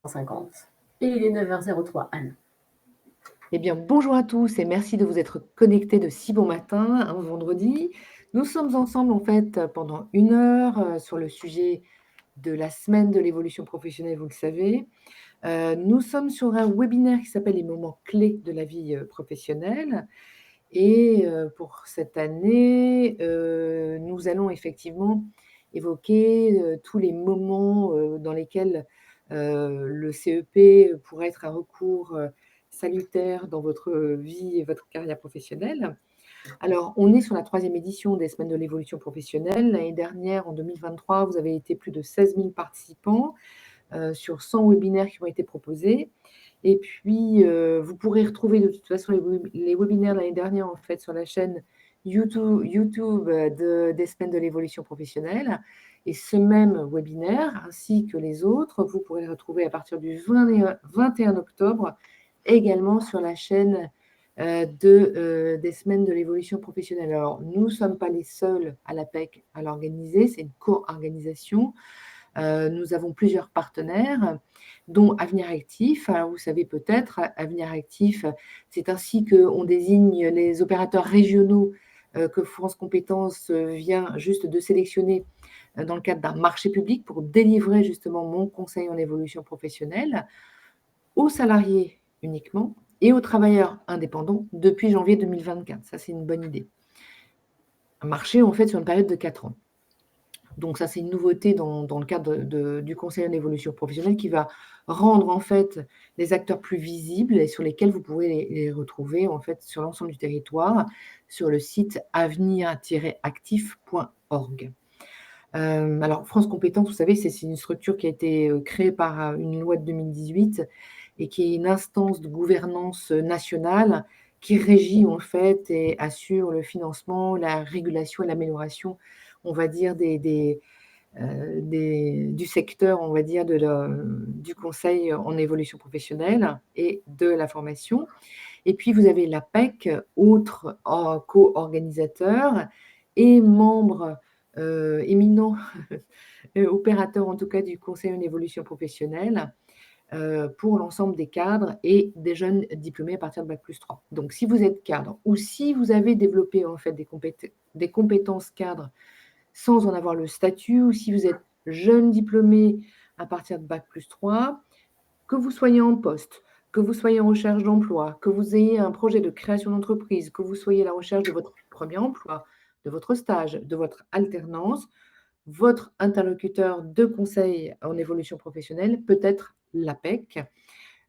50. Et il est 9h03, Anne. Eh bien, bonjour à tous et merci de vous être connectés de si bon matin, un vendredi. Nous sommes ensemble en fait pendant 1 heure sur le sujet de la semaine de l'évolution professionnelle, vous le savez. Nous sommes sur un webinaire qui s'appelle les moments clés de la vie professionnelle. Et pour cette année, nous allons effectivement évoquer tous les moments dans lesquels le CEP pourrait être un recours salutaire dans votre vie et votre carrière professionnelle. Alors, on est sur la 3e édition des Semaines de l'évolution professionnelle. L'année dernière, en 2023, vous avez été plus de 16 000 participants sur 100 webinaires qui ont été proposés. Et puis, vous pourrez retrouver de toute façon les webinaires de l'année dernière en fait sur la chaîne YouTube des Semaines de l'évolution professionnelle. Et ce même webinaire, ainsi que les autres, vous pourrez les retrouver à partir du 21 octobre, également sur la chaîne des Semaines de l'évolution professionnelle. Alors, nous ne sommes pas les seuls à l'APEC à l'organiser, c'est une co-organisation. Nous avons plusieurs partenaires, dont Avenir Actif. Alors, vous savez peut-être, Avenir Actif, c'est ainsi qu'on désigne les opérateurs régionaux que France Compétences vient juste de sélectionner dans le cadre d'un marché public pour délivrer justement mon conseil en évolution professionnelle aux salariés uniquement et aux travailleurs indépendants depuis janvier 2024. Ça, c'est une bonne idée. Un marché, en fait, sur une période de 4 ans. Donc ça, c'est une nouveauté dans le cadre du conseil en évolution professionnelle qui va rendre en fait les acteurs plus visibles et sur lesquels vous pourrez les retrouver en fait sur l'ensemble du territoire sur le site avenir-actif.org. Alors France Compétences, vous savez, c'est une structure qui a été créée par une loi de 2018 et qui est une instance de gouvernance nationale qui régit en fait et assure le financement, la régulation et l'amélioration, on va dire, du secteur, on va dire, du conseil en évolution professionnelle et de la formation. Et puis, vous avez l'APEC, autre co-organisateur et membre éminent, opérateur en tout cas du conseil en évolution professionnelle, pour l'ensemble des cadres et des jeunes diplômés à partir de Bac+3. Donc, si vous êtes cadre ou si vous avez développé en fait des compétences cadres sans en avoir le statut, ou si vous êtes jeune diplômé à partir de Bac+3, que vous soyez en poste, que vous soyez en recherche d'emploi, que vous ayez un projet de création d'entreprise, que vous soyez à la recherche de votre premier emploi, de votre stage, de votre alternance, votre interlocuteur de conseil en évolution professionnelle peut être l'APEC.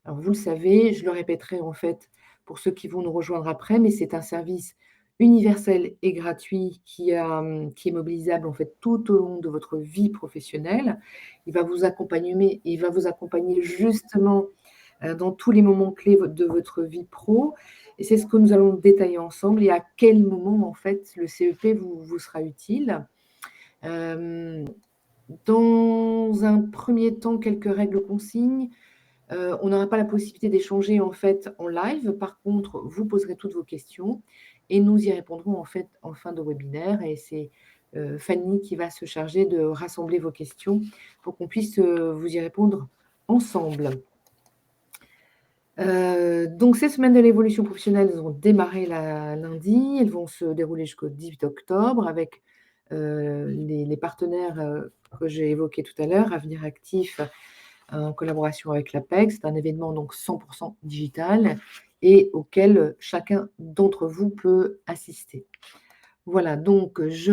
Alors, vous le savez, je le répéterai en fait pour ceux qui vont nous rejoindre après, mais c'est un service universel et gratuit qui est mobilisable en fait tout au long de votre vie professionnelle. Il va vous accompagner justement dans tous les moments clés de votre vie pro. Et c'est ce que nous allons détailler ensemble et à quel moment en fait le CEP vous sera utile. Dans un premier temps, quelques règles consignes. On n'aura pas la possibilité d'échanger en fait en live. Par contre, vous poserez toutes vos questions et nous y répondrons en fait en fin de webinaire. Et c'est Fanny qui va se charger de rassembler vos questions pour qu'on puisse vous y répondre ensemble. Donc, ces semaines de l'évolution professionnelle vont démarrer lundi. Elles vont se dérouler jusqu'au 18 octobre avec les partenaires que j'ai évoqués tout à l'heure, Avenir Actif, en collaboration avec l'APEC. C'est un événement donc 100% digital et auquel chacun d'entre vous peut assister. Voilà, donc je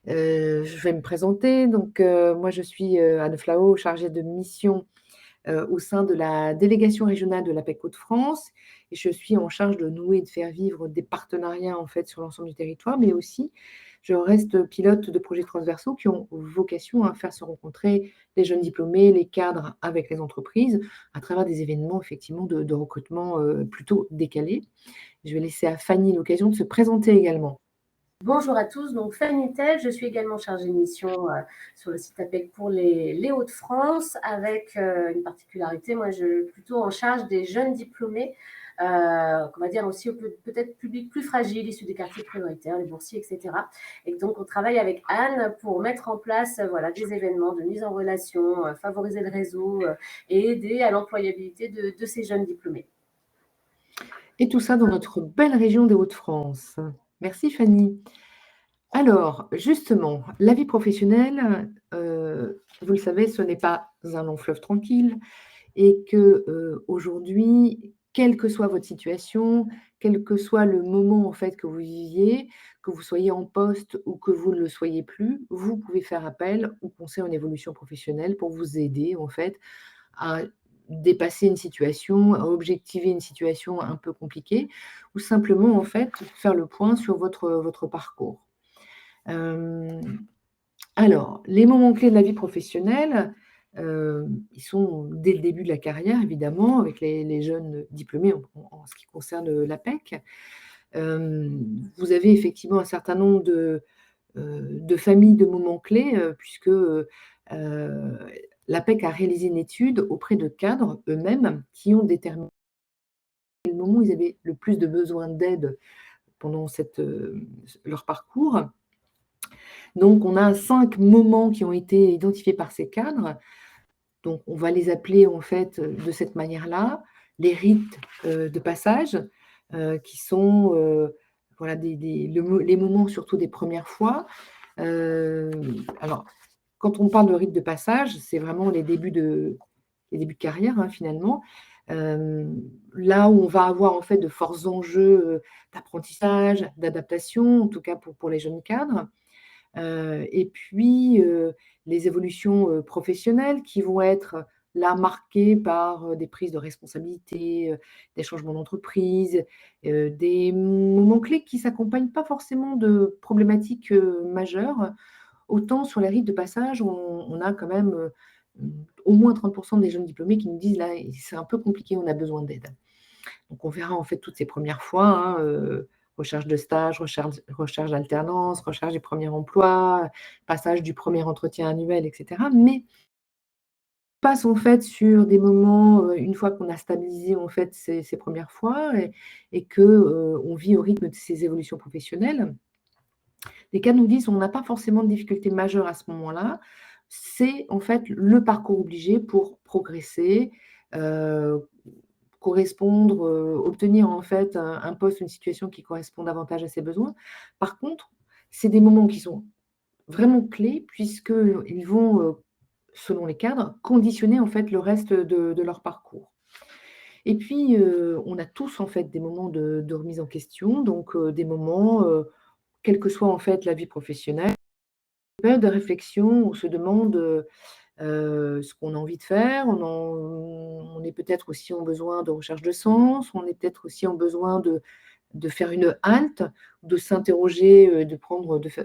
vais me présenter. Donc, moi, je suis Anne Flao, chargée de mission au sein de la délégation régionale de l'APEC Hauts-de-France et je suis en charge de nouer et de faire vivre des partenariats en fait sur l'ensemble du territoire, mais aussi je reste pilote de projets transversaux qui ont vocation à faire se rencontrer les jeunes diplômés, les cadres avec les entreprises à travers des événements effectivement de recrutement plutôt décalés. Je vais laisser à Fanny l'occasion de se présenter également. Bonjour à tous, donc Fanny Tel, je suis également chargée de mission sur le site APEC pour les Hauts-de-France avec une particularité, moi je suis plutôt en charge des jeunes diplômés on va dire aussi peut-être public plus fragile, issus des quartiers prioritaires, les boursiers, etc. Et donc, on travaille avec Anne pour mettre en place voilà, des événements de mise en relation, favoriser le réseau et aider à l'employabilité de ces jeunes diplômés. Et tout ça dans notre belle région des Hauts-de-France. Merci Fanny. Alors, justement, la vie professionnelle, vous le savez, ce n'est pas un long fleuve tranquille et que aujourd'hui, quelle que soit votre situation, quel que soit le moment en fait que vous viviez, que vous soyez en poste ou que vous ne le soyez plus, vous pouvez faire appel au conseil en évolution professionnelle pour vous aider en fait à dépasser une situation, à objectiver une situation un peu compliquée ou simplement en fait faire le point sur votre parcours. Alors, les moments clés de la vie professionnelle, ils sont dès le début de la carrière évidemment avec les jeunes diplômés en ce qui concerne l'APEC. Vous avez effectivement un certain nombre de familles de moments clés, puisque, l'APEC a réalisé une étude auprès de cadres eux-mêmes qui ont déterminé le moment où ils avaient le plus de besoin d'aide pendant leur parcours. Donc on a 5 moments qui ont été identifiés par ces cadres. Donc on va les appeler en fait, de cette manière-là, les rites, de passage, qui sont, voilà les moments surtout des premières fois. Alors quand on parle de rite de passage, c'est vraiment les débuts de carrière, hein, finalement. Là où on va avoir en fait de forts enjeux, d'apprentissage, d'adaptation, en tout cas pour les jeunes cadres. Et puis, les évolutions, professionnelles qui vont être là marquées par, des prises de responsabilité, des changements d'entreprise, des moments clés qui s'accompagnent pas forcément de problématiques, majeures. Autant sur les rites de passage, on a quand même, au moins 30 des jeunes diplômés qui nous disent: «Là, c'est un peu compliqué, on a besoin d'aide». Donc on verra en fait toutes ces premières fois, hein, recherche de stage, recherche d'alternance, recherche du premier emploi, passage du premier entretien annuel et cetera. Mais on passe en fait sur des moments, une fois qu'on a stabilisé en fait ces premières fois et que, on vit au rythme de ces évolutions professionnelles. Les cas nous disent: «On n'a pas forcément de difficultés majeures à ce moment-là». C'est en fait le parcours obligé pour progresser, heu, correspondre, obtenir en fait un poste, une situation qui correspond davantage à ses besoins. Par contre, c'est des moments qui sont vraiment clés puisqu'ils vont, selon les cadres, conditionner en fait le reste de leur parcours. Et puis, on a tous en fait des moments de remise en question, donc des moments, quelle que soit en fait la vie professionnelle, des périodes de réflexion où on se demande, ce qu'on a envie de faire. On est peut-être aussi en besoin de recherche de sens, on est peut-être aussi en besoin de faire une halte, de s'interroger, de prendre de fai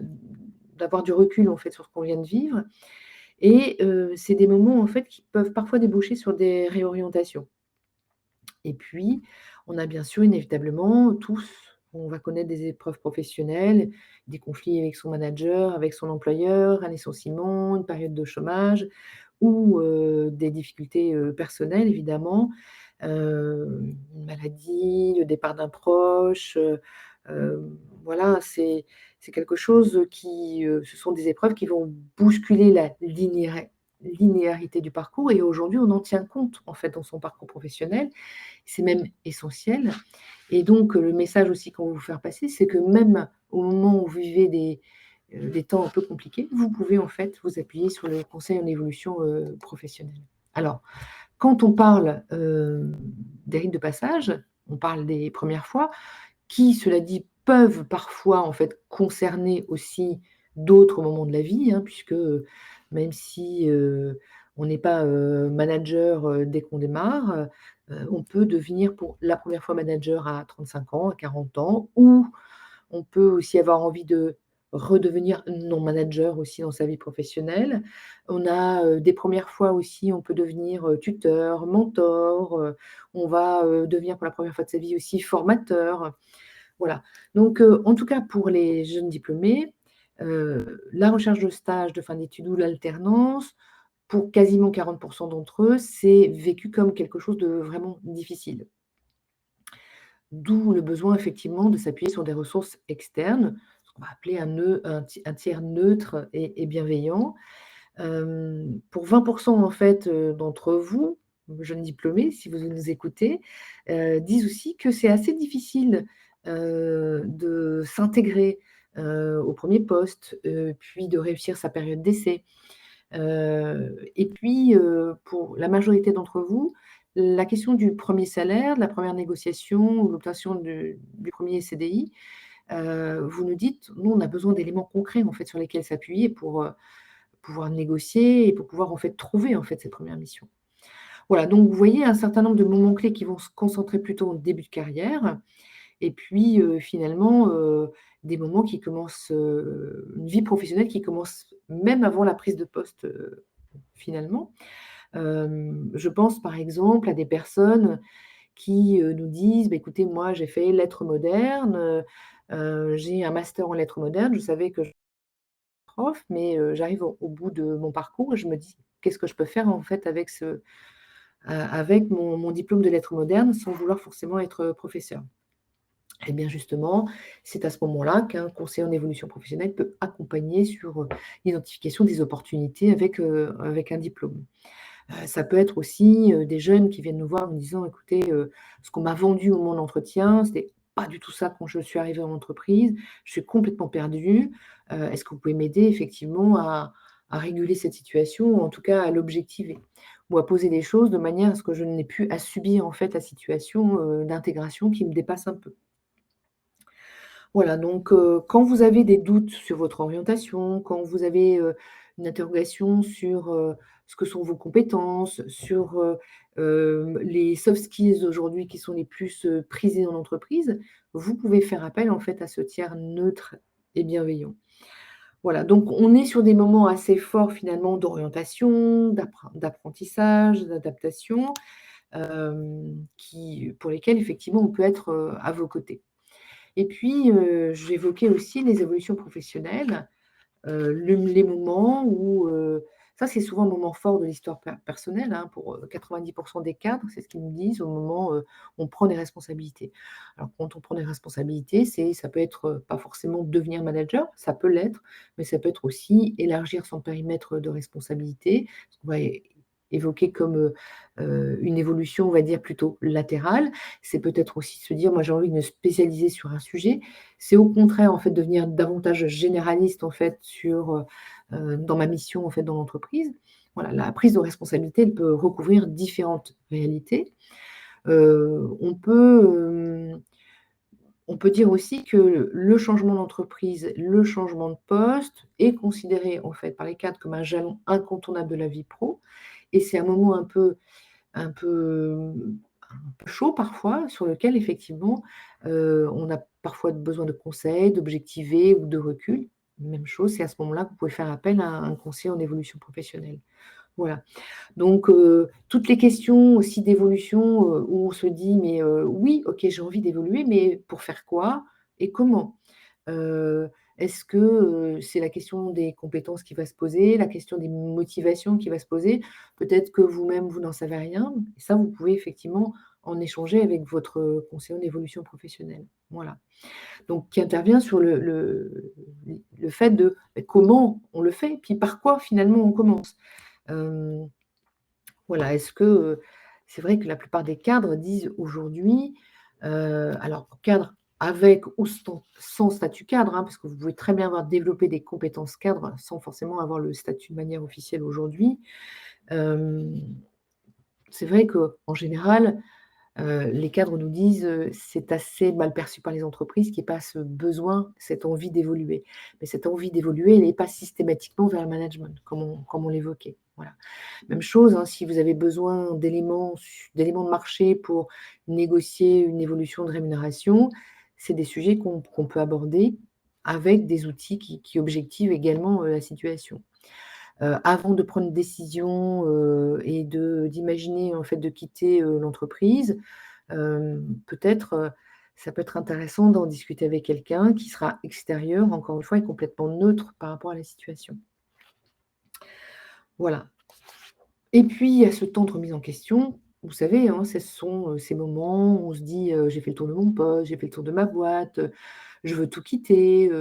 d'avoir du recul en fait sur ce qu'on vient de vivre et c'est des moments en fait qui peuvent parfois déboucher sur des réorientations. Et puis, on a bien sûr inévitablement tous, on va connaître des épreuves professionnelles, des conflits avec son manager, avec son employeur, un licenciement, une période de chômage ou des difficultés, personnelles évidemment, une maladie, le départ d'un proche, voilà, c'est quelque chose qui, ce sont des épreuves qui vont bousculer la linéarité du parcours et aujourd'hui on en tient compte en fait dans son parcours professionnel. C'est même essentiel et donc le message aussi qu'on veut vous faire passer, c'est que même au moment où vous vivez des temps un peu compliqués, vous pouvez en fait vous appuyer sur le conseil en évolution, professionnelle. Alors, quand on parle, des rites de passage, on parle des premières fois qui, cela dit, peuvent parfois en fait concerner aussi d'autres moments de la vie, hein, puisque, même si, on n'est pas, manager, dès qu'on démarre, on peut devenir pour la première fois manager à 35 ans, à 40 ans ou on peut aussi avoir envie de redevenir non manager aussi dans sa vie professionnelle. On a, des premières fois aussi, on peut devenir, tuteur, mentor, on va, devenir pour la première fois de sa vie aussi formateur. Voilà. Donc, en tout cas pour les jeunes diplômés, la recherche de stage de fin d'études ou l'alternance, pour quasiment 40 d'entre eux, c'est vécu comme quelque chose de vraiment difficile. d'où le besoin effectivement de s'appuyer sur des ressources externes, ce qu'on va appeler un tiers neutre et bienveillant. Pour 20 en fait, d'entre vous, jeunes diplômés, si vous nous écoutez, disent aussi que c'est assez difficile, de s'intégrer, au premier poste, puis de réussir sa période d'essai. Et puis, pour la majorité d'entre vous, la question du premier salaire, de la première négociation ou l'obtention du premier CDI, vous nous dites: «Nous, on a besoin d'éléments concrets, en fait, sur lesquels s'appuyer pour, pouvoir négocier et pour pouvoir, en fait, trouver, en fait, cette première mission». Voilà, donc vous voyez un certain nombre de moments clés qui vont se concentrer plutôt en début de carrière et puis, finalement, des moments qui commencent, une vie professionnelle qui commence même avant la prise de poste, finalement. Je pense par exemple à des personnes qui, nous disent: «Bah, écoutez, moi j'ai fait lettres modernes, j'ai un master en lettres modernes, je savais que je prof, mais j'arrive au bout de mon parcours et je me dis: "Qu'est-ce que je peux faire en fait avec avec mon diplôme de lettres modernes sans vouloir forcément être professeur?" Et bien justement, c'est à ce moment-là qu'un conseiller en évolution professionnelle peut accompagner sur, l'identification des opportunités avec un diplôme. Ça peut être aussi, des jeunes qui viennent nous voir en disant: «Écoutez, ce qu'on m'a vendu au mon entretien, c'était pas du tout ça quand je suis arrivé en entreprise. Je suis complètement perdu. Est-ce que vous pouvez m'aider effectivement à réguler cette situation ou en tout cas à l'objectiver?» Ou à poser les choses de manière à ce que je n'ai plus à subir en fait la situation, d'intégration qui me dépasse un peu. Voilà, donc quand vous avez des doutes sur votre orientation, quand vous avez, une interrogation sur, ce que sont vos compétences, sur, les soft skills aujourd'hui qui sont les plus, prisés en entreprise, vous pouvez faire appel en fait à ce tiers neutre et bienveillant. Voilà, donc on est sur des moments assez forts finalement d'orientation, d'apprentissage, d'adaptation, pour lesquels effectivement on peut être, à vos côtés. Et puis, j'évoquais aussi les évolutions professionnelles, les moments où, ça c'est souvent un moment fort de l'histoire personnelle, hein, pour, 90 des cadres, c'est ce qu'ils me disent au moment, où on prend des responsabilités. Alors quand on prend des responsabilités, ça peut être, pas forcément devenir manager, ça peut l'être, mais ça peut être aussi élargir son périmètre de responsabilité, ce qu'on va évoquer comme, une évolution, on va dire plutôt latérale. C'est peut-être aussi se dire: «Moi, j'ai envie de me spécialiser sur un sujet». C'est au contraire, en fait, devenir davantage généraliste, en fait, dans ma mission, en fait, dans l'entreprise. Voilà, la prise de responsabilité, elle peut recouvrir différentes réalités. On peut, on peut dire aussi que le changement d'entreprise, le changement de poste est considéré, en fait, par les cadres comme un jalon incontournable de la vie pro et c'est un moment un peu un peu chaud parfois, sur lequel effectivement, on a parfois besoin de conseils, d'objectiver ou de recul. Même chose, c'est à ce moment-là que vous pouvez faire appel à un conseiller en évolution professionnelle. Voilà. Donc, toutes les questions aussi d'évolution, où on se dit: «Mais, oui, OK, j'ai envie d'évoluer, mais pour faire quoi et comment?» Heu, Est-ce que, c'est la question des compétences qui va se poser, la question des motivations qui va se poser? Peut-être que vous-même, vous n'en savez rien. Et ça, vous pouvez effectivement en échanger avec votre, conseiller en évolution professionnelle. Voilà. Donc qui intervient sur le fait de, comment on le fait, puis par quoi finalement on commence? Hem voilà, est-ce que, c'est vrai que la plupart des cadres disent aujourd'hui, alors cadre avec ou sans statut cadre, hein, parce que vous pouvez très bien avoir développé des compétences cadres sans forcément avoir le statut de manière officielle aujourd'hui. Hem, c'est vrai qu'en général, les cadres nous disent, c'est assez mal perçu par les entreprises qu'il y ait pas ce besoin, cette envie d'évoluer. Mais cette envie d'évoluer, elle n'est pas systématiquement vers le management, comme on l'évoquait, voilà. Même chose, hein, si vous avez besoin d'éléments de marché pour négocier une évolution de rémunération, c'est des sujets qu'on peut aborder avec des outils qui objectivent également, la situation. Avant de prendre une décision, et d'imaginer en fait de quitter, l'entreprise, peut-être, ça peut être intéressant d'en discuter avec quelqu'un qui sera extérieur, encore une fois, et complètement neutre par rapport à la situation. Voilà. Et puis, il y a ce temps de remise en question. vous savez, hein, ce sont, ces moments où on se dit, «J'ai fait le tour de mon poste, j'ai fait le tour de ma boîte, je veux tout quitter»,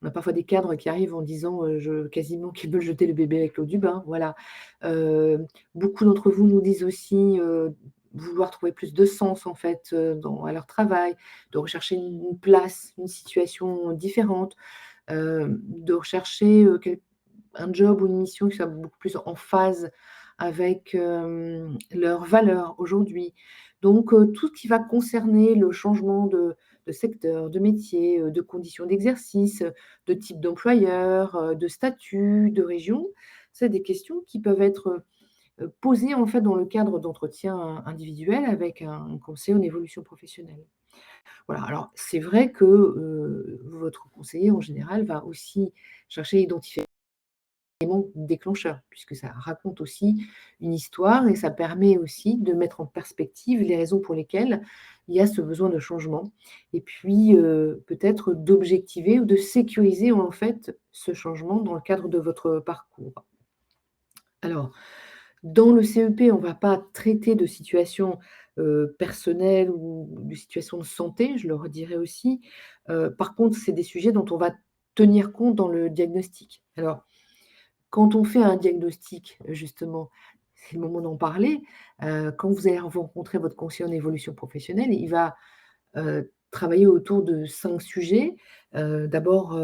on a parfois des cadres qui arrivent en disant, je quasiment qu'ils veulent jeter le bébé avec l'eau du bain, voilà. Beaucoup d'entre vous nous disent aussi, vouloir trouver plus de sens en fait, à leur travail, de rechercher une place, une situation différente, de rechercher, un job ou une mission qui soit beaucoup plus en phase avec, leurs valeurs aujourd'hui. Donc, tout ce qui va concerner le changement de secteur, de métier, de conditions d'exercice, de type d'employeur, de statut, de région, c'est des questions qui peuvent être, posées en fait dans le cadre d'entretiens individuels avec un conseiller en évolution professionnelle. Voilà, alors c'est vrai que, votre conseiller en général va aussi chercher à identifier élément déclencheur, puisque ça raconte aussi une histoire et ça permet aussi de mettre en perspective les raisons pour lesquelles il y a ce besoin de changement et puis, peut-être d'objectiver ou de sécuriser en fait ce changement dans le cadre de votre parcours. Alors, dans le CEP, on ne va pas traiter de situations, personnelles ou de situations de santé, je le redirai aussi. Par contre, c'est des sujets dont on va tenir compte dans le diagnostic. Alors, quand on fait un diagnostic, justement, c'est le moment d'en parler, quand vous allez rencontrer votre conseiller en évolution professionnelle, il va, travailler autour de 5 sujets. D'abord,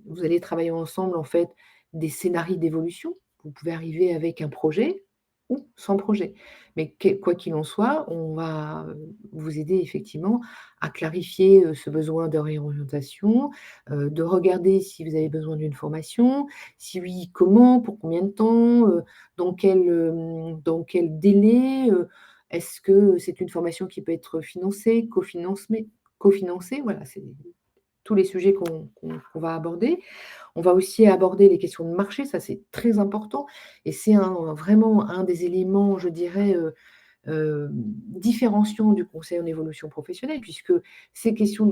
vous allez travailler ensemble, en fait, des scénarios d'évolution. Vous pouvez arriver avec un projet ou sans projet. Mais quoi qu'il en soit, on va, vous aider effectivement à clarifier, ce besoin de réorientation, de regarder si vous avez besoin d'une formation, si oui, comment, pour combien de temps, dans quel délai, est-ce que c'est une formation qui peut être financée, cofinancée? Voilà, c'est tous les sujets qu'on va aborder. On va aussi aborder les questions de marché, ça c'est très important et c'est vraiment un des éléments, je dirais, différenciants du conseil en évolution professionnelle puisque ces temps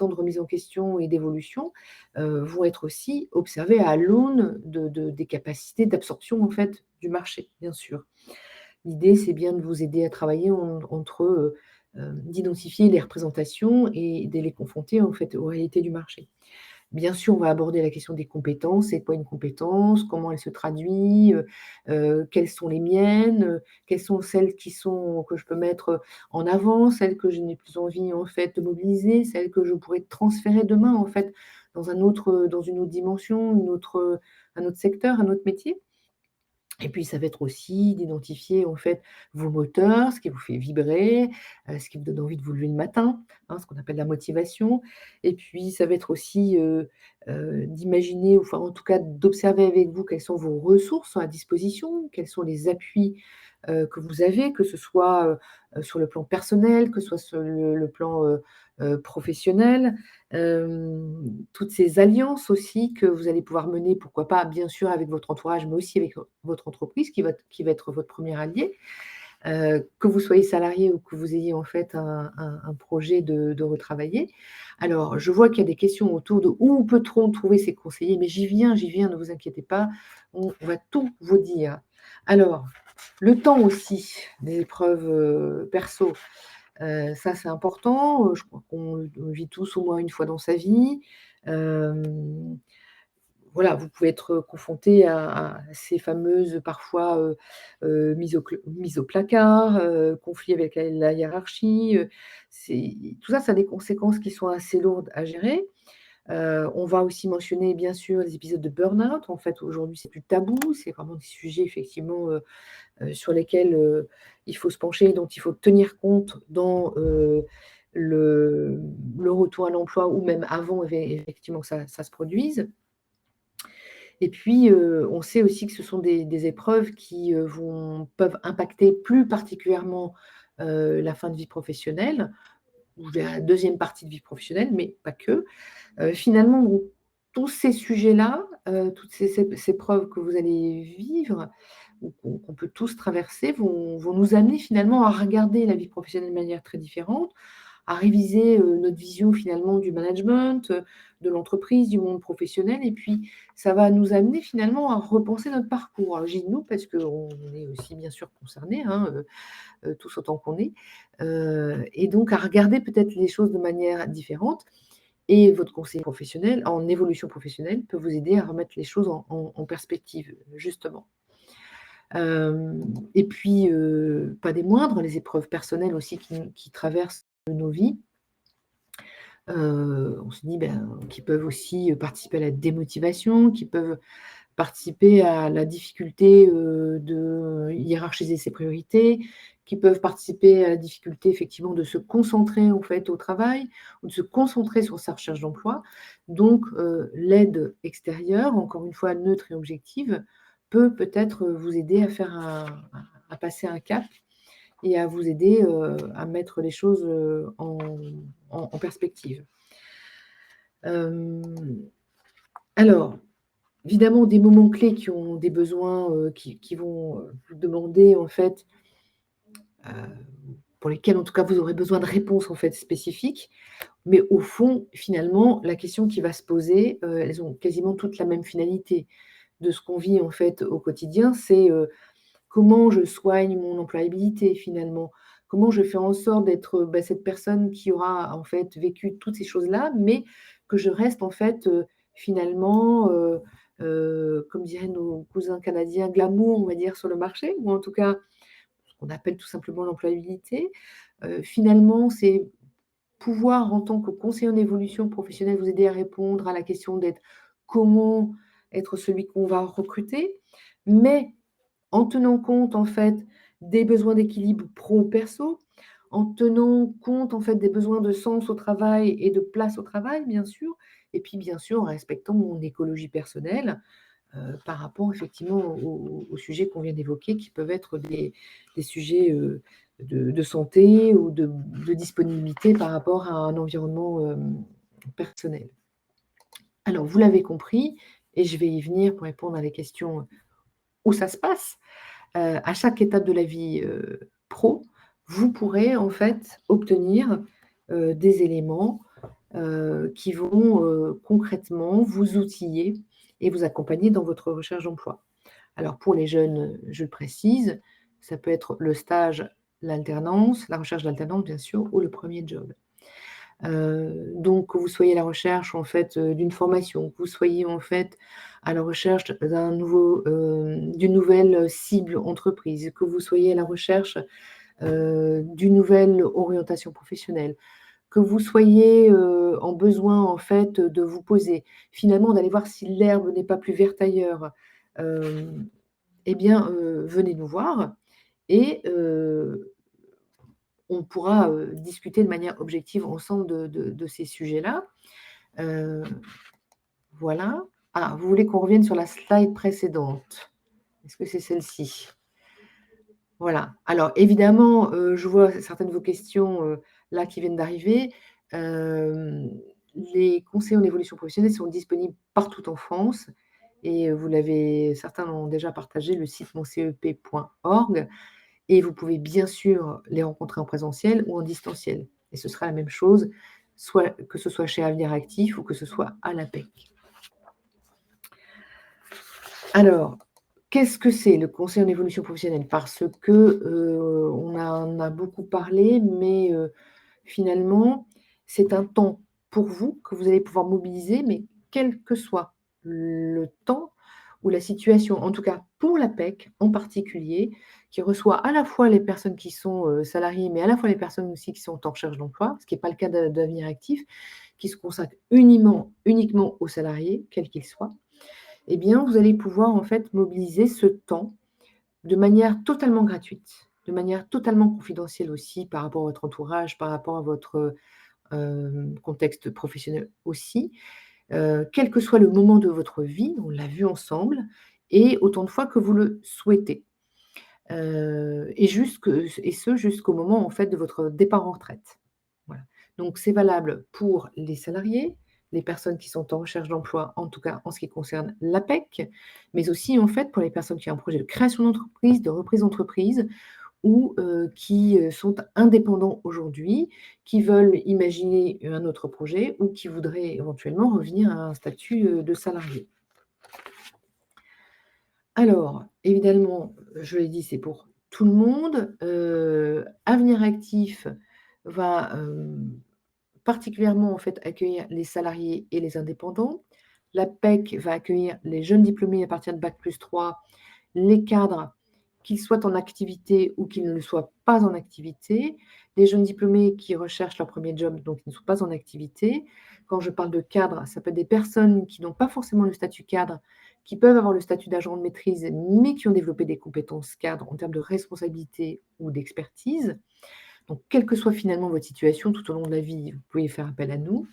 de remise en question et d'évolution, vont être aussi observés à l'aune des capacités d'absorption, en fait, du marché, bien sûr. L'idée, c'est bien de vous aider à travailler entre, d'identifier les représentations et de les confronter, en fait, aux réalités du marché. Bien sûr, on va aborder la question des compétences. C'est quoi une compétence? Comment elle se traduit? Quelles sont les miennes? Quelles sont celles que je peux mettre en avant? Celles que je n'ai plus envie, en fait, de mobiliser? Celles que je pourrais transférer demain, en fait, dans une autre dimension, un autre secteur, un autre métier? Et puis, ça va être aussi d'identifier, en fait, vos moteurs, ce qui vous fait vibrer, ce qui vous donne envie de vous lever le matin, hein, ce qu'on appelle la motivation. Et puis, ça va être aussi, d'imaginer, ou enfin, en tout cas, d'observer avec vous quelles sont vos ressources à disposition, quels sont les appuis, que vous avez, que ce soit, sur le plan personnel, que ce soit sur le plan, professionnel. Toutes ces alliances aussi que vous allez pouvoir mener, pourquoi pas, bien sûr, avec votre entourage, mais aussi avec votre entreprise qui va être votre premier allié. Que vous soyez salarié ou que vous ayez en fait un projet de retravailler. Alors, je vois qu'il y a des questions autour de où peut-on trouver ces conseillers, mais j'y viens, ne vous inquiétez pas, on va tout vous dire. Alors, le temps aussi des épreuves, perso, ça c'est important, je crois qu'on le vit tous au moins une fois dans sa vie. Hem, voilà, vous pouvez être confronté à ces fameuses parfois, mises au placard, conflits avec la hiérarchie, tout ça, ça a des conséquences qui sont assez lourdes à gérer. On va aussi mentionner bien sûr les épisodes de burn-out. En fait, aujourd'hui, c'est plus tabou, c'est vraiment des sujets effectivement, sur lesquels, il faut se pencher, dont il faut tenir compte dans, le retour à l'emploi ou même avant effectivement que ça se produise. Et puis, on sait aussi que ce sont des épreuves qui, peuvent impacter plus particulièrement, la fin de vie professionnelle ou la deuxième partie de vie professionnelle, mais pas que. Finalement, tous ces sujets-là, toutes ces épreuves que vous allez vivre ou qu'on peut tous traverser vont nous amener finalement à regarder la vie professionnelle de manière très différente, à réviser notre vision finalement du management, de l'entreprise, du monde professionnel. Et puis, ça va nous amener finalement à repenser notre parcours. Alors, j'ai dit nous parce qu'on est aussi bien sûr concernés, hein, tous autant qu'on est. Et donc à regarder peut-être les choses de manière différente. Et votre conseiller professionnel en évolution professionnelle peut vous aider à remettre les choses en perspective, justement. Et puis, pas des moindres, les épreuves personnelles aussi qui traversent nos vies. On se dit, qui peuvent aussi participer à la démotivation, qui peuvent participer à la difficulté, de hiérarchiser ses priorités, qui peuvent participer à la difficulté effectivement de se concentrer en fait au travail ou de se concentrer sur sa recherche d'emploi. Donc, l'aide extérieure, encore une fois neutre et objective, peut peut-être vous aider à faire à passer un cap et à vous aider, à mettre les choses, en perspective. Alors, évidemment, des moments clés qui ont des besoins, qui vont, vous demander en fait, heu, pour lesquels en tout cas vous aurez besoin de réponses en fait spécifiques. Mais au fond, finalement, la question qui va se poser, elles ont quasiment toutes la même finalité. De ce qu'on vit en fait au quotidien, c'est, comment je soigne mon employabilité finalement? Comment je fais en sorte d'être, cette personne qui aura en fait vécu toutes ces choses-là, mais que je reste en fait, finalement, comme diraient nos cousins canadiens, glamour, on va dire, sur le marché ou en tout cas, ce qu'on appelle tout simplement l'employabilité. Finalement, c'est pouvoir en tant que conseiller en évolution professionnelle vous aider à répondre à la question d'être comment être celui qu'on va recruter, mais en tenant compte, en fait, des besoins d'équilibre pro-perso, en tenant compte, en fait, des besoins de sens au travail et de place au travail, bien sûr, et puis, bien sûr, en respectant mon écologie personnelle, par rapport effectivement aux sujets qu'on vient d'évoquer, qui peuvent être des sujets, de santé ou de disponibilité par rapport à un environnement, personnel. Alors, vous l'avez compris et je vais y venir pour répondre à la question où ça se passe. À chaque étape de la vie, pro, vous pourrez en fait obtenir, des éléments, qui vont, concrètement vous outiller et vous accompagner dans votre recherche d'emploi. Alors pour les jeunes, je le précise, ça peut être le stage, l'alternance, la recherche d'alternance bien sûr ou le premier job. Donc que vous soyez à la recherche en fait, d'une formation, que vous soyez en fait à la recherche d'une nouvelle cible entreprise, que vous soyez à la recherche, d'une nouvelle orientation professionnelle, que vous soyez, en besoin en fait, de vous poser, finalement d'aller voir si l'herbe n'est pas plus verte ailleurs, eh bien, venez nous voir et on pourra, discuter de manière objective ensemble de ces sujets-là. Heu, voilà. Ah, vous voulez qu'on revienne sur la slide précédente? Est-ce que c'est celle-ci? Voilà. Alors évidemment, je vois certaines de vos questions, là qui viennent d'arriver. Hem, les conseils en évolution professionnelle sont disponibles partout en France et vous l'avez certains l'ont déjà partagé, le site moncep.org. Et vous pouvez bien sûr les rencontrer en présentiel ou en distanciel. Et ce sera la même chose, soit que ce soit chez Avenir Actif ou que ce soit à l'APEC. Alors, qu'est-ce que c'est le conseil en évolution professionnelle? Parce que, on en a beaucoup parlé, mais, finalement, c'est un temps pour vous que vous allez pouvoir mobiliser, mais quel que soit le temps ou la situation, en tout cas pour l'APEC en particulier, qui reçoit à la fois les personnes qui sont, salariées, mais à la fois les personnes aussi qui sont en recherche d'emploi, ce qui n'est pas le cas d'Avenir Actif, qui se consacre uniquement aux salariés, quels qu'ils soient. Eh bien, vous allez pouvoir en fait mobiliser ce temps de manière totalement gratuite, de manière totalement confidentielle aussi par rapport à votre entourage, par rapport à votre, contexte professionnel aussi, quel que soit le moment de votre vie, on l'a vu ensemble et autant de fois que vous le souhaitez. Et ce jusqu'au moment en fait de votre départ en retraite. Voilà. Donc c'est valable pour les salariés, les personnes qui sont en recherche d'emploi, en tout cas en ce qui concerne l'APEC, mais aussi en fait pour les personnes qui ont un projet de création d'entreprise, de reprise d'entreprise ou qui sont indépendants aujourd'hui, qui veulent imaginer un autre projet ou qui voudraient éventuellement revenir à un statut de salarié. Alors, évidemment, je l'ai dit, c'est pour tout le monde. Avenir Actif va particulièrement en fait accueillir les salariés et les indépendants. La PEC va accueillir les jeunes diplômés à partir de bac+3, les cadres, qu'ils soient en activité ou qu'ils ne le soient pas en activité, les jeunes diplômés qui recherchent leur premier job, donc qui ne sont pas en activité. Quand je parle de cadre, ça peut être des personnes qui n'ont pas forcément le statut cadre, qui peuvent avoir le statut d'agent de maîtrise, mais qui ont développé des compétences cadres en termes de responsabilité ou d'expertise. Donc, quelle que soit finalement votre situation tout au long de la vie, vous pouvez faire appel à nous.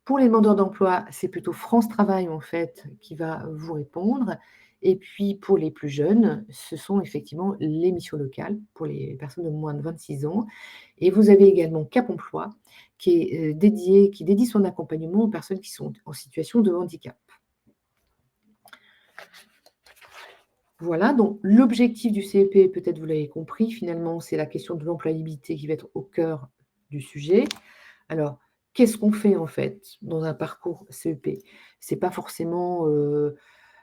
Pour les demandeurs d'emploi, c'est plutôt France Travail, en fait, qui va vous répondre. Et puis, pour les plus jeunes, ce sont effectivement les missions locales pour les personnes de moins de 26 ans. Et vous avez également Cap Emploi, qui dédie son accompagnement aux personnes qui sont en situation de handicap. Voilà, donc l'objectif du CEP, peut-être vous l'avez compris, finalement, c'est la question de l'employabilité qui va être au cœur du sujet. Alors, qu'est-ce qu'on fait en fait dans un parcours CEP? C'est pas forcément,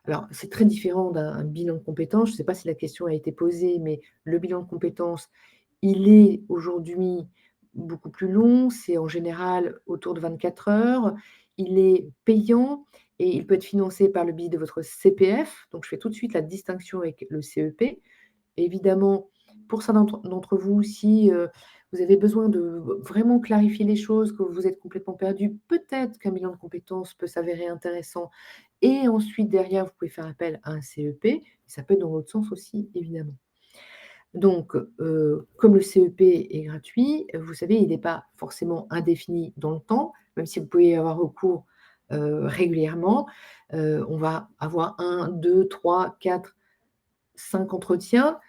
alors c'est très différent d'un bilan de compétences. Je ne sais pas si la question a été posée, mais le bilan de compétences, il est aujourd'hui beaucoup plus long. C'est en général autour de 24 heures. Il est payant et il peut être financé par le biais de votre CPF. Donc je fais tout de suite la distinction avec le CEP. Évidemment, pour certains d'entre vous, si, vous avez besoin de vraiment clarifier les choses, que vous êtes complètement perdu, peut-être qu'un bilan de compétences peut s'avérer intéressant et ensuite derrière, vous pouvez faire appel à un CEP. Ça peut être dans l'autre sens aussi, évidemment. Donc, comme le CEP est gratuit, vous savez, il n'est pas forcément indéfini dans le temps, même si vous pouvez y avoir recours, régulièrement. On va avoir 1, 2, 3, 4, 5 entretiens,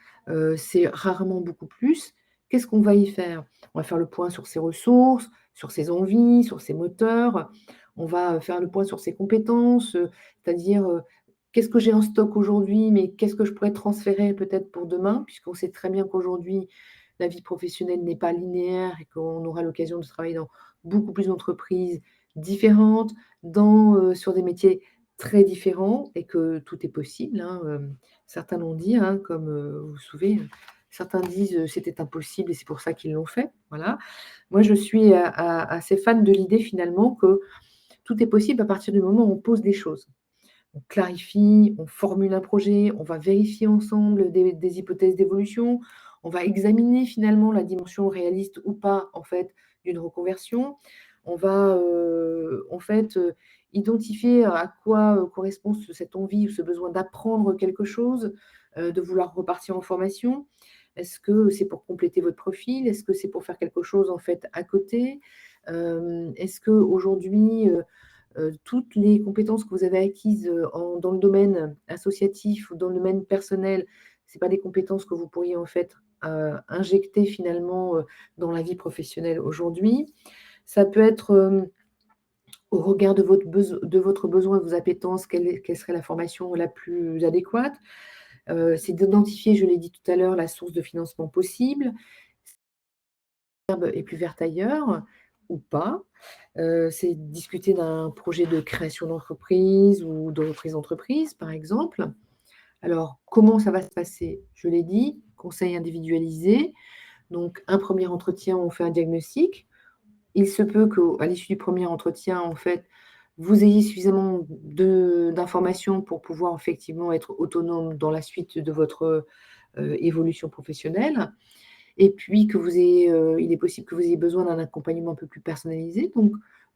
c'est rarement beaucoup plus. Qu'est-ce qu'on va y faire? On va faire le point sur ses ressources, sur ses envies, sur ses moteurs. On va faire le point sur ses compétences, c'est-à-dire, qu'est-ce que j'ai en stock aujourd'hui, mais qu'est-ce que je pourrais transférer peut-être pour demain? Puisqu'on sait très bien qu'aujourd'hui, la vie professionnelle n'est pas linéaire et qu'on aura l'occasion de travailler dans beaucoup plus d'entreprises différentes, sur des métiers très différents et que tout est possible, hein, certains l'ont dit, hein, comme, vous vous souvenez, certains disent, «C'était impossible et c'est pour ça qu'ils l'ont fait», voilà. Moi, je suis assez fan de l'idée finalement que tout est possible à partir du moment où on pose des choses. On clarifie, on formule un projet, on va vérifier ensemble des hypothèses d'évolution, on va examiner finalement la dimension réaliste ou pas, en fait, d'une reconversion. On va, en fait, identifier à quoi, correspond cette envie ou ce besoin d'apprendre quelque chose, de vouloir repartir en formation. Est-ce que c'est pour compléter votre profil? Est-ce que c'est pour faire quelque chose, en fait, à côté? Est-ce qu'aujourd'hui, toutes les compétences que vous avez acquises, dans le domaine associatif ou dans le domaine personnel, c'est pas des compétences que vous pourriez en fait, injecter finalement, dans la vie professionnelle aujourd'hui. Ça peut être, au regard de votre besoin, de vos appétences, quelle serait la formation la plus adéquate? C'est d'identifier, je l'ai dit tout à l'heure, la source de financement possible. L'herbe est plus verte ailleurs ou pas. C'est discuter d'un projet de création d'entreprise ou de reprise d'entreprise, par exemple. Alors, comment ça va se passer? Je l'ai dit, conseil individualisé. Donc, un premier entretien, on fait un diagnostic. Il se peut qu'à l'issue du premier entretien, en fait, vous ayez suffisamment d'informations pour pouvoir effectivement être autonome dans la suite de votre évolution professionnelle. Et puis il est possible que vous ayez besoin d'un accompagnement un peu plus personnalisé. Donc,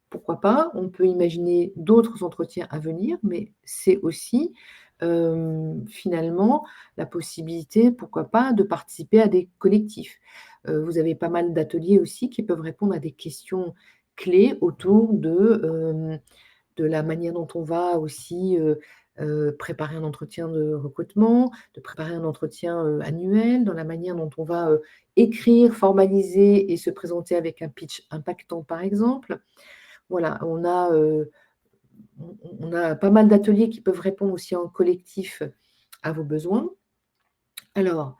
pourquoi pas? On peut imaginer d'autres entretiens à venir, mais c'est aussi, finalement, la possibilité, pourquoi pas, de participer à des collectifs. Vous avez pas mal d'ateliers aussi qui peuvent répondre à des questions clés autour de la manière dont on va aussi, préparer un entretien de recrutement, de préparer un entretien, annuel, dans la manière dont on va, écrire, formaliser et se présenter avec un pitch impactant, par exemple. Voilà, on a pas mal d'ateliers qui peuvent répondre aussi en collectif à vos besoins. Alors,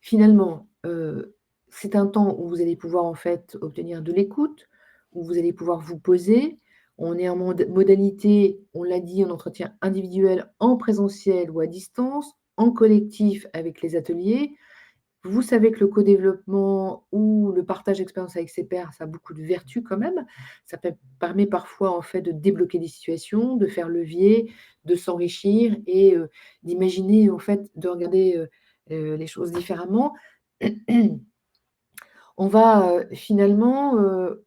finalement, c'est un temps où vous allez pouvoir en fait obtenir de l'écoute, où vous allez pouvoir vous poser. On est en modalité, on l'a dit, en entretien individuel, en présentiel ou à distance, en collectif avec les ateliers. Vous savez que le co-développement ou le partage d'expérience avec ses pairs, ça a beaucoup de vertus quand même. Ça permet parfois en fait de débloquer des situations, de faire levier, de s'enrichir et d'imaginer en fait, de regarder les choses différemment. On va finalement,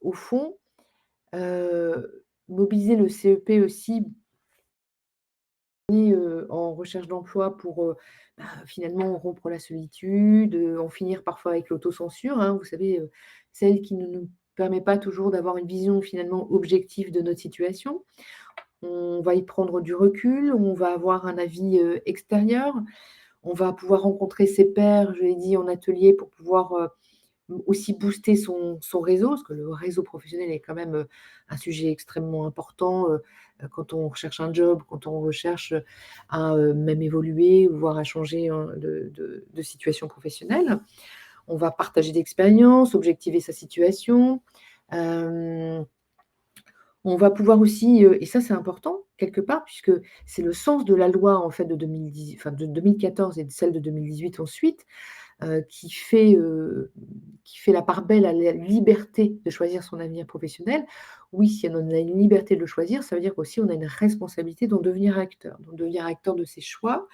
au fond, mobiliser le CEP aussi en recherche d'emploi pour, finalement rompre la solitude, en finir parfois avec l'autocensure, hein. Vous savez, celle qui ne nous permet pas toujours d'avoir une vision finalement objective de notre situation. On va y prendre du recul, on va avoir un avis, extérieur, on va pouvoir rencontrer ses pairs, je l'ai dit, en atelier pour pouvoir, aussi booster son réseau, parce que le réseau professionnel est quand même, un sujet extrêmement important, quand on recherche un job, quand on recherche à, même évoluer ou voire à changer, hein, de situation professionnelle. On va partager d'expériences, objectiver sa situation. Hem, on va pouvoir aussi, et ça c'est important quelque part puisque c'est le sens de la loi en fait de 2010, enfin de 2014 et de celle de 2018 ensuite, qui fait la part belle à la liberté de choisir son avenir professionnel. Oui, si on a une liberté de le choisir, ça veut dire qu'aussi on a une responsabilité d'en devenir acteur de ses choix,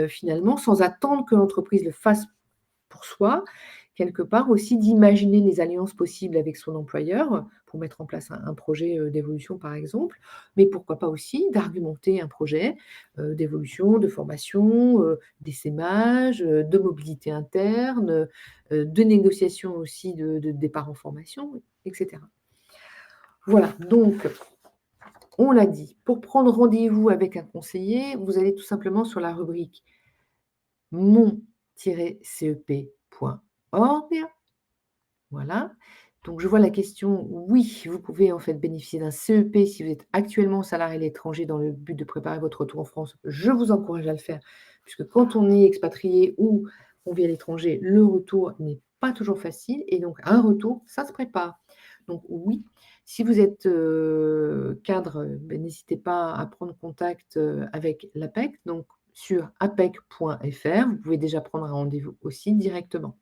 finalement, sans attendre que l'entreprise le fasse pour soi. Quelque part aussi d'imaginer les alliances possibles avec son employeur pour mettre en place un projet, d'évolution par exemple, mais pourquoi pas aussi d'argumenter un projet, d'évolution, de formation, d'essaimage, de mobilité interne, de négociation aussi de départ en formation et cetera. Voilà, donc on l'a dit, pour prendre rendez-vous avec un conseiller, vous allez tout simplement sur la rubrique mon-cep.org. Voilà. Donc je vois la question, oui, vous pouvez en fait bénéficier d'un CEP si vous êtes actuellement salarié à l'étranger dans le but de préparer votre retour en France. Je vous encourage à le faire, puisque quand on est expatrié ou on vit à l'étranger, le retour n'est pas toujours facile et donc un retour, ça se prépare. Donc oui, si vous êtes cadre, ben, n'hésitez pas à prendre contact avec l'APEC, donc sur apec.fr. Vous pouvez déjà prendre un rendez-vous aussi directement.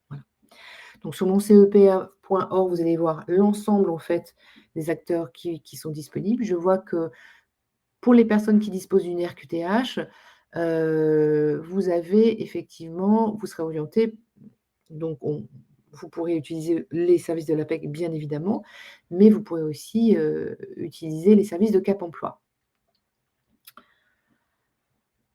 Voilà. Donc sur moncep.org, vous allez voir l'ensemble en fait des acteurs qui sont disponibles. Je vois que pour les personnes qui disposent d'une RQTH, vous avez effectivement, vous serez orienté, donc vous pourrez utiliser les services de l'APEC bien évidemment, mais vous pourrez aussi utiliser les services de Cap Emploi.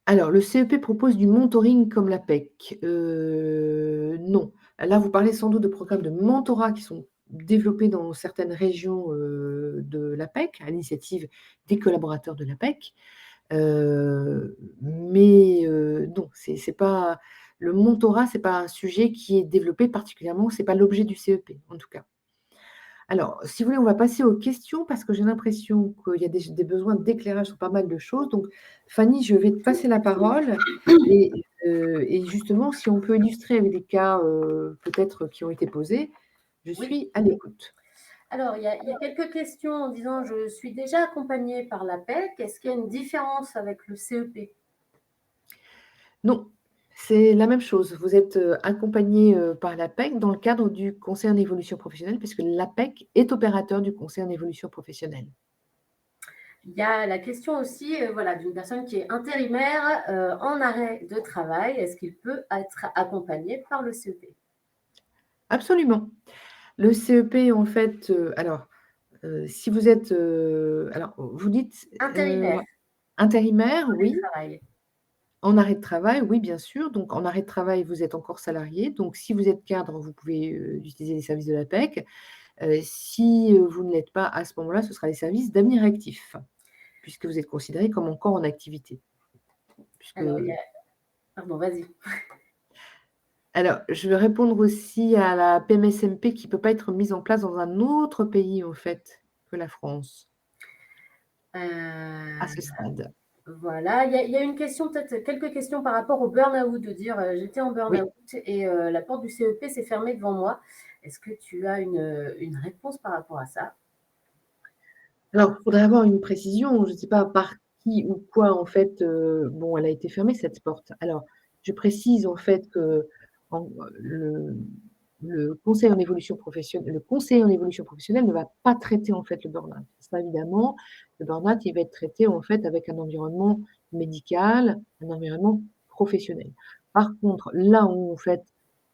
Alors, le CEP propose du mentoring comme l'APEC? Non. Là, vous parlez sans doute de programmes de mentorat qui sont développés dans certaines régions, de l'APEC, à l'initiative des collaborateurs de l'APEC. Mais non, c'est pas le mentorat, c'est pas un sujet qui est développé particulièrement, c'est pas l'objet du CEP, en tout cas. Alors, si vous voulez, on va passer aux questions parce que j'ai l'impression qu'il y a des besoins d'éclairage sur pas mal de choses. Donc, Fanny, je vais te passer la parole et justement, si on peut illustrer avec des cas, peut-être qui ont été posés, je Oui. suis à l'écoute. Alors, il y a quelques questions en disant: «Je suis déjà accompagnée par l'APEC. Est-ce qu'il y a une différence avec le CEP?» Non, c'est la même chose. Vous êtes, accompagnés, par l'APEC dans le cadre du conseil en évolution professionnelle puisque l'APEC est opérateur du conseil en évolution professionnelle. Il y a la question aussi, voilà, d'une personne qui est intérimaire, en arrêt de travail. Est-ce qu'il peut être accompagné par le CEP? Absolument. Le CEP, en fait, alors, si vous êtes, alors vous dites, Intérimaire, intérimaire, oui. travail. En arrêt de travail, oui, bien sûr. Donc en arrêt de travail, vous êtes encore salarié. Donc si vous êtes cadre, vous pouvez, utiliser les services de l'APEC. Si, vous ne l'êtes pas, à ce moment-là, ce sera les services d'avenir actif, puisque vous êtes considéré comme encore en activité. Puisque Alors il y a pardon, vas-y. alors je vais répondre aussi à la PMSMP qui ne peut pas être mise en place dans un autre pays, en fait, que la France, à ce Heu stade. Voilà, il y a une question, peut-être quelques questions par rapport au burn-out, de dire, «J'étais en Oui. burn-out et la porte du CEP s'est fermée devant moi». Est-ce que tu as une réponse par rapport à ça? Alors, il faudrait avoir une précision, je ne sais pas par qui ou quoi, en fait, bon, elle a été fermée cette porte. Alors, je précise, en fait, que en le conseiller en évolution professionnelle ne va pas traiter, en fait, le burn-out. Ça, évidemment, le burn-out, il va être traité, en fait, avec un environnement médical, un environnement professionnel. Par contre, là où, en fait,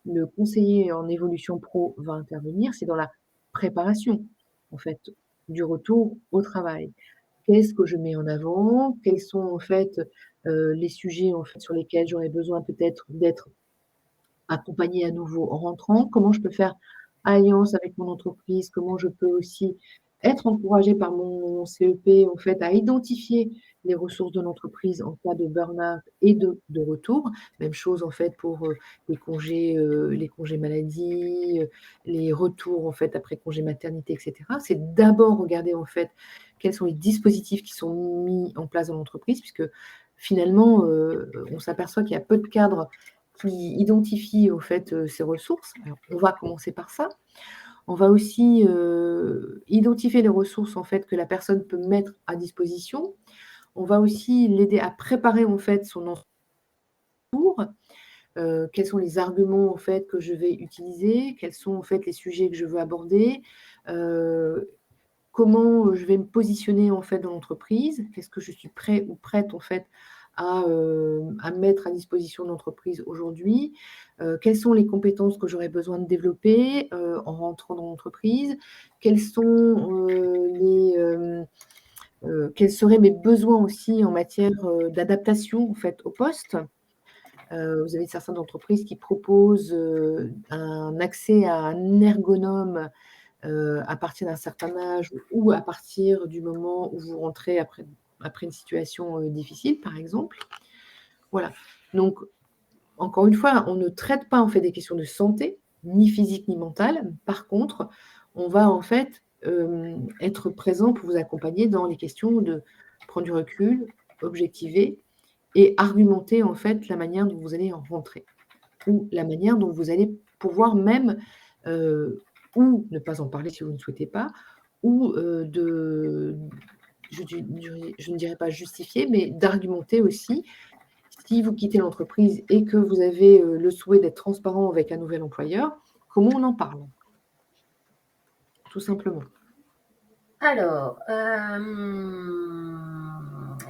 le conseiller en évolution pro va intervenir, c'est dans la préparation, en fait, du retour au travail. Qu'est-ce que je mets en avant? Quels sont en fait, les sujets en fait sur lesquels j'aurais besoin peut-être d'être accompagnée à nouveau en rentrant? Comment je peux faire alliance avec mon entreprise? Comment je peux aussi être encouragée par mon CEP en fait à identifier les ressources de l'entreprise en cas de burn-out et de retour? Même chose en fait pour, les congés maladie, les retours en fait après congé maternité et cetera. C'est d'abord regarder en fait quels sont les dispositifs qui sont mis en place dans l'entreprise puisque finalement, on s'aperçoit qu'il y a peu de cadres qui identifie au fait, ses ressources. Alors, on va commencer par ça. On va aussi, identifier les ressources en fait que la personne peut mettre à disposition. On va aussi l'aider à préparer en fait son entour. Quels sont les arguments en fait que je vais utiliser? Quels sont en fait les sujets que je veux aborder? Heu, Comment je vais me positionner en fait dans l'entreprise? Qu'est-ce que je suis prêt ou prête en fait à mettre à disposition de l'entreprise aujourd'hui? Quelles sont les compétences que j'aurais besoin de développer, en rentrant dans l'entreprise? Quels sont, quels seraient mes besoins aussi en matière, d'adaptation en fait au poste? Vous avez certaines entreprises qui proposent, un accès à un ergonome à partir d'un certain âge ou à partir du moment où vous rentrez après une situation, difficile, par exemple. Voilà. Donc encore une fois, on ne traite pas, en fait, des questions de santé, ni physique ni mentale. Par contre, on va, en fait, être présent pour vous accompagner dans les questions de prendre du recul, objectiver et argumenter, en fait, la manière dont vous allez en rentrer ou la manière dont vous allez pouvoir même, heu, ou ne pas en parler si vous ne souhaitez pas, ou, je ne dirais pas justifier, mais d'argumenter aussi. Si vous quittez l'entreprise et que vous avez, le souhait d'être transparent avec un nouvel employeur, comment on en parle? Tout simplement. Alors,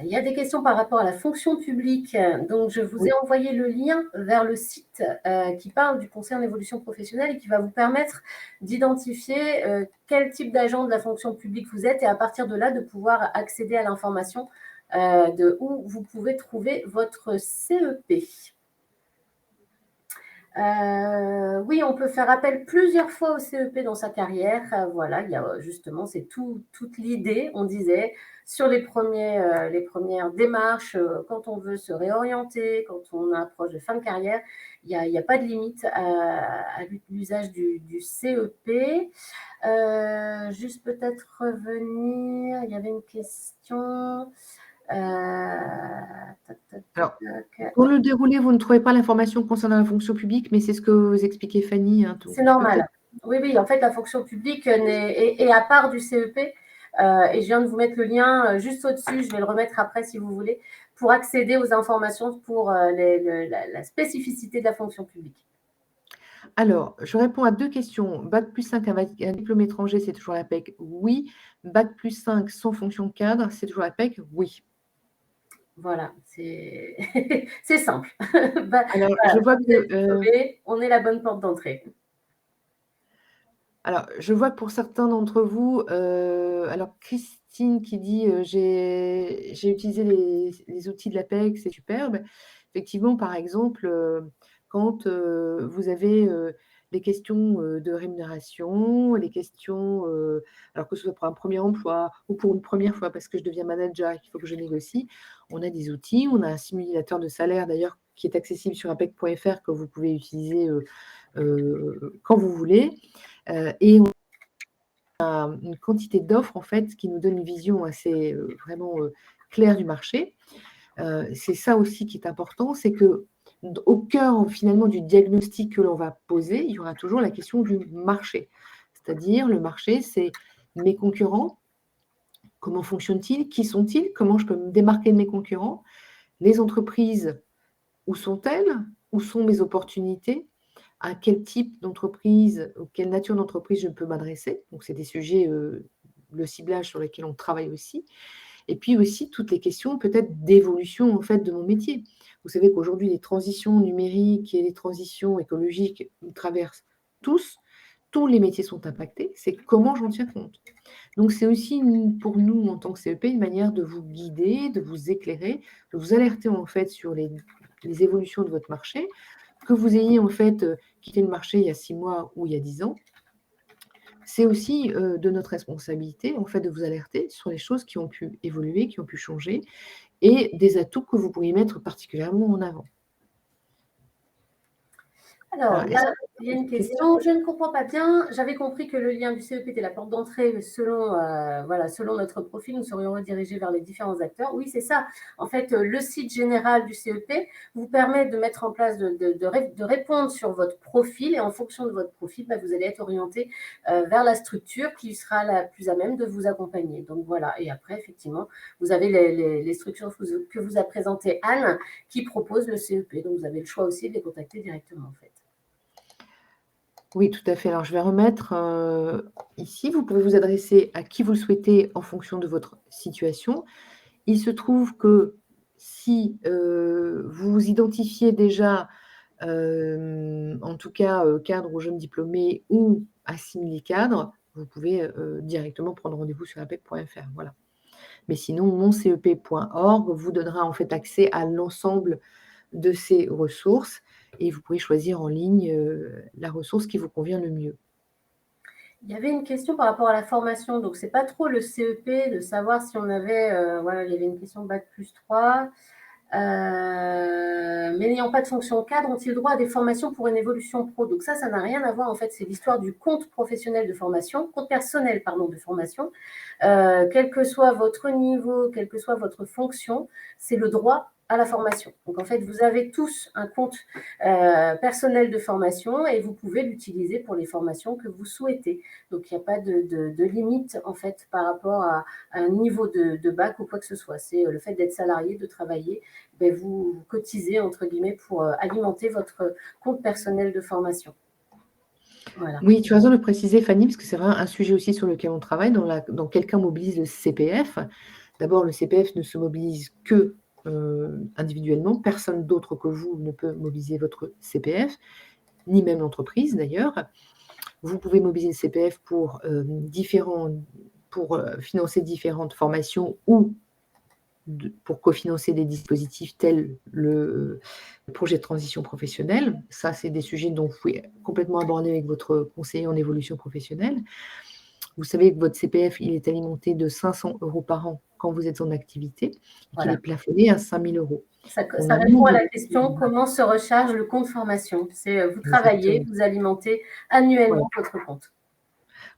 il y a des questions par rapport à la fonction publique. Donc, je vous ai Oui. envoyé le lien vers le site qui parle du conseil en évolution professionnelle et qui va vous permettre d'identifier quel type d'agent de la fonction publique vous êtes et à partir de là, de pouvoir accéder à l'information de où vous pouvez trouver votre CEP. Oui, on peut faire appel plusieurs fois au CEP dans sa carrière. Voilà, il y a justement, c'est toute l'idée, on disait, sur les premières démarches, quand on veut se réorienter, quand on approche de fin de carrière, il y a pas de limite à l'usage du CEP. Juste peut-être revenir, il y avait une question. Tac, tac, tac, Alors, tac. pour le déroulé, vous ne trouvez pas l'information concernant la fonction publique, mais c'est ce que vous expliquait Fanny, hein, donc C'est je peux normal. peut-être Oui, oui, en fait, la fonction publique est à part du CEP. Et je viens de vous mettre le lien juste au-dessus, je vais le remettre après si vous voulez, pour accéder aux informations pour la spécificité de la fonction publique. alors, je réponds à 2 questions. Bac+5 avec un diplôme étranger, c'est toujours la PEC? Oui. Bac+5 sans fonction cadre, c'est toujours la PEC? Oui. Voilà, c'est c'est simple. Bah, Alors, voilà, je vois quand vous êtes que, diplômé, on est la bonne porte d'entrée. alors, je vois que pour certains d'entre vous, alors Christine qui dit, «J'ai utilisé les outils de l'APEC, c'est superbe». Effectivement, par exemple, quand, vous avez, les questions, de rémunération, les questions, alors que ce soit pour un premier emploi ou pour une première fois parce que je deviens manager et qu'il faut que je négocie, on a des outils, on a un simulateur de salaire d'ailleurs qui est accessible sur apec.fr que vous pouvez utiliser, quand vous voulez, et une quantité d'offres en fait qui nous donne une vision assez, vraiment, clair du marché. C'est ça aussi qui est important, c'est qu'au cœur finalement du diagnostic que l'on va poser, il y aura toujours la question du marché. C'est-à-dire le marché, c'est mes concurrents, comment fonctionnent-ils, qui sont-ils, comment je peux me démarquer de mes concurrents, les entreprises, où sont-elles, où sont mes opportunités, à quel type d'entreprise ou quelle nature d'entreprise je peux m'adresser. Donc c'est des sujets, le ciblage sur lesquels on travaille aussi. Et puis aussi toutes les questions peut-être d'évolution en fait de mon métier. Vous savez qu'aujourd'hui les transitions numériques et les transitions écologiques nous traversent tous les métiers sont impactés, c'est comment j'en tiens compte. Donc c'est aussi pour nous en tant que CEP une manière de vous guider, de vous éclairer, de vous alerter en fait sur les évolutions de votre marché, que vous ayez en fait quitté le marché il y a 6 mois ou il y a 10 ans. C'est aussi de notre responsabilité, en fait, de vous alerter sur les choses qui ont pu évoluer, qui ont pu changer et des atouts que vous pourriez mettre particulièrement en avant. Alors, il y a une question, je ne comprends pas bien. J'avais compris que le lien du CEP était la porte d'entrée selon, selon notre profil, nous serions redirigés vers les différents acteurs. Oui, c'est ça. En fait, le site général du CEP vous permet de mettre en place, de répondre sur votre profil et en fonction de votre profil, vous allez être orienté vers la structure qui sera la plus à même de vous accompagner. Donc voilà. Et après, effectivement, vous avez les structures que vous a présentées Anne qui proposent le CEP. Donc vous avez le choix aussi de les contacter directement en fait. Oui, tout à fait. Alors, je vais remettre ici, vous pouvez vous adresser à qui vous le souhaitez en fonction de votre situation. Il se trouve que si vous vous identifiez déjà, en tout cas, cadre ou jeune diplômé ou assimilé cadre, vous pouvez directement prendre rendez-vous sur apec.fr. Voilà. Mais sinon, moncep.org vous donnera en fait accès à l'ensemble de ces ressources et vous pouvez choisir en ligne la ressource qui vous convient le mieux. Il y avait une question par rapport à la formation, donc c'est pas trop le CEP de savoir si on avait, voilà, il y avait une question bac+3. Mais n'ayant pas de fonction cadre, ont-ils droit à des formations pour une évolution pro? Donc ça n'a rien à voir, en fait, c'est l'histoire du compte professionnel de formation, compte personnel, pardon, de formation. Quel que soit votre niveau, quelle que soit votre fonction, c'est le droit à la formation. Donc en fait, vous avez tous un compte personnel de formation et vous pouvez l'utiliser pour les formations que vous souhaitez. Donc il n'y a pas de limite en fait par rapport à un niveau de bac ou quoi que ce soit. C'est le fait d'être salarié, de travailler, vous cotisez entre guillemets pour alimenter votre compte personnel de formation. Voilà. Oui, tu as raison de le préciser, Fanny, parce que c'est vraiment un sujet aussi sur lequel on travaille, dans quelqu'un mobilise le CPF. D'abord, le CPF ne se mobilise que individuellement. Personne d'autre que vous ne peut mobiliser votre CPF, ni même l'entreprise d'ailleurs. Vous pouvez mobiliser le CPF pour financer différentes formations ou pour cofinancer des dispositifs tels le projet de transition professionnelle. Ça, c'est des sujets dont vous pouvez complètement aborder avec votre conseiller en évolution professionnelle. Vous savez que votre CPF, il est alimenté de 500 € par an quand vous êtes en activité et Voilà. qu'il est plafonné à 5 000 €. Ça répond à la question comment se recharge le compte formation. C'est vous travaillez, Exactement. vous alimentez annuellement votre compte.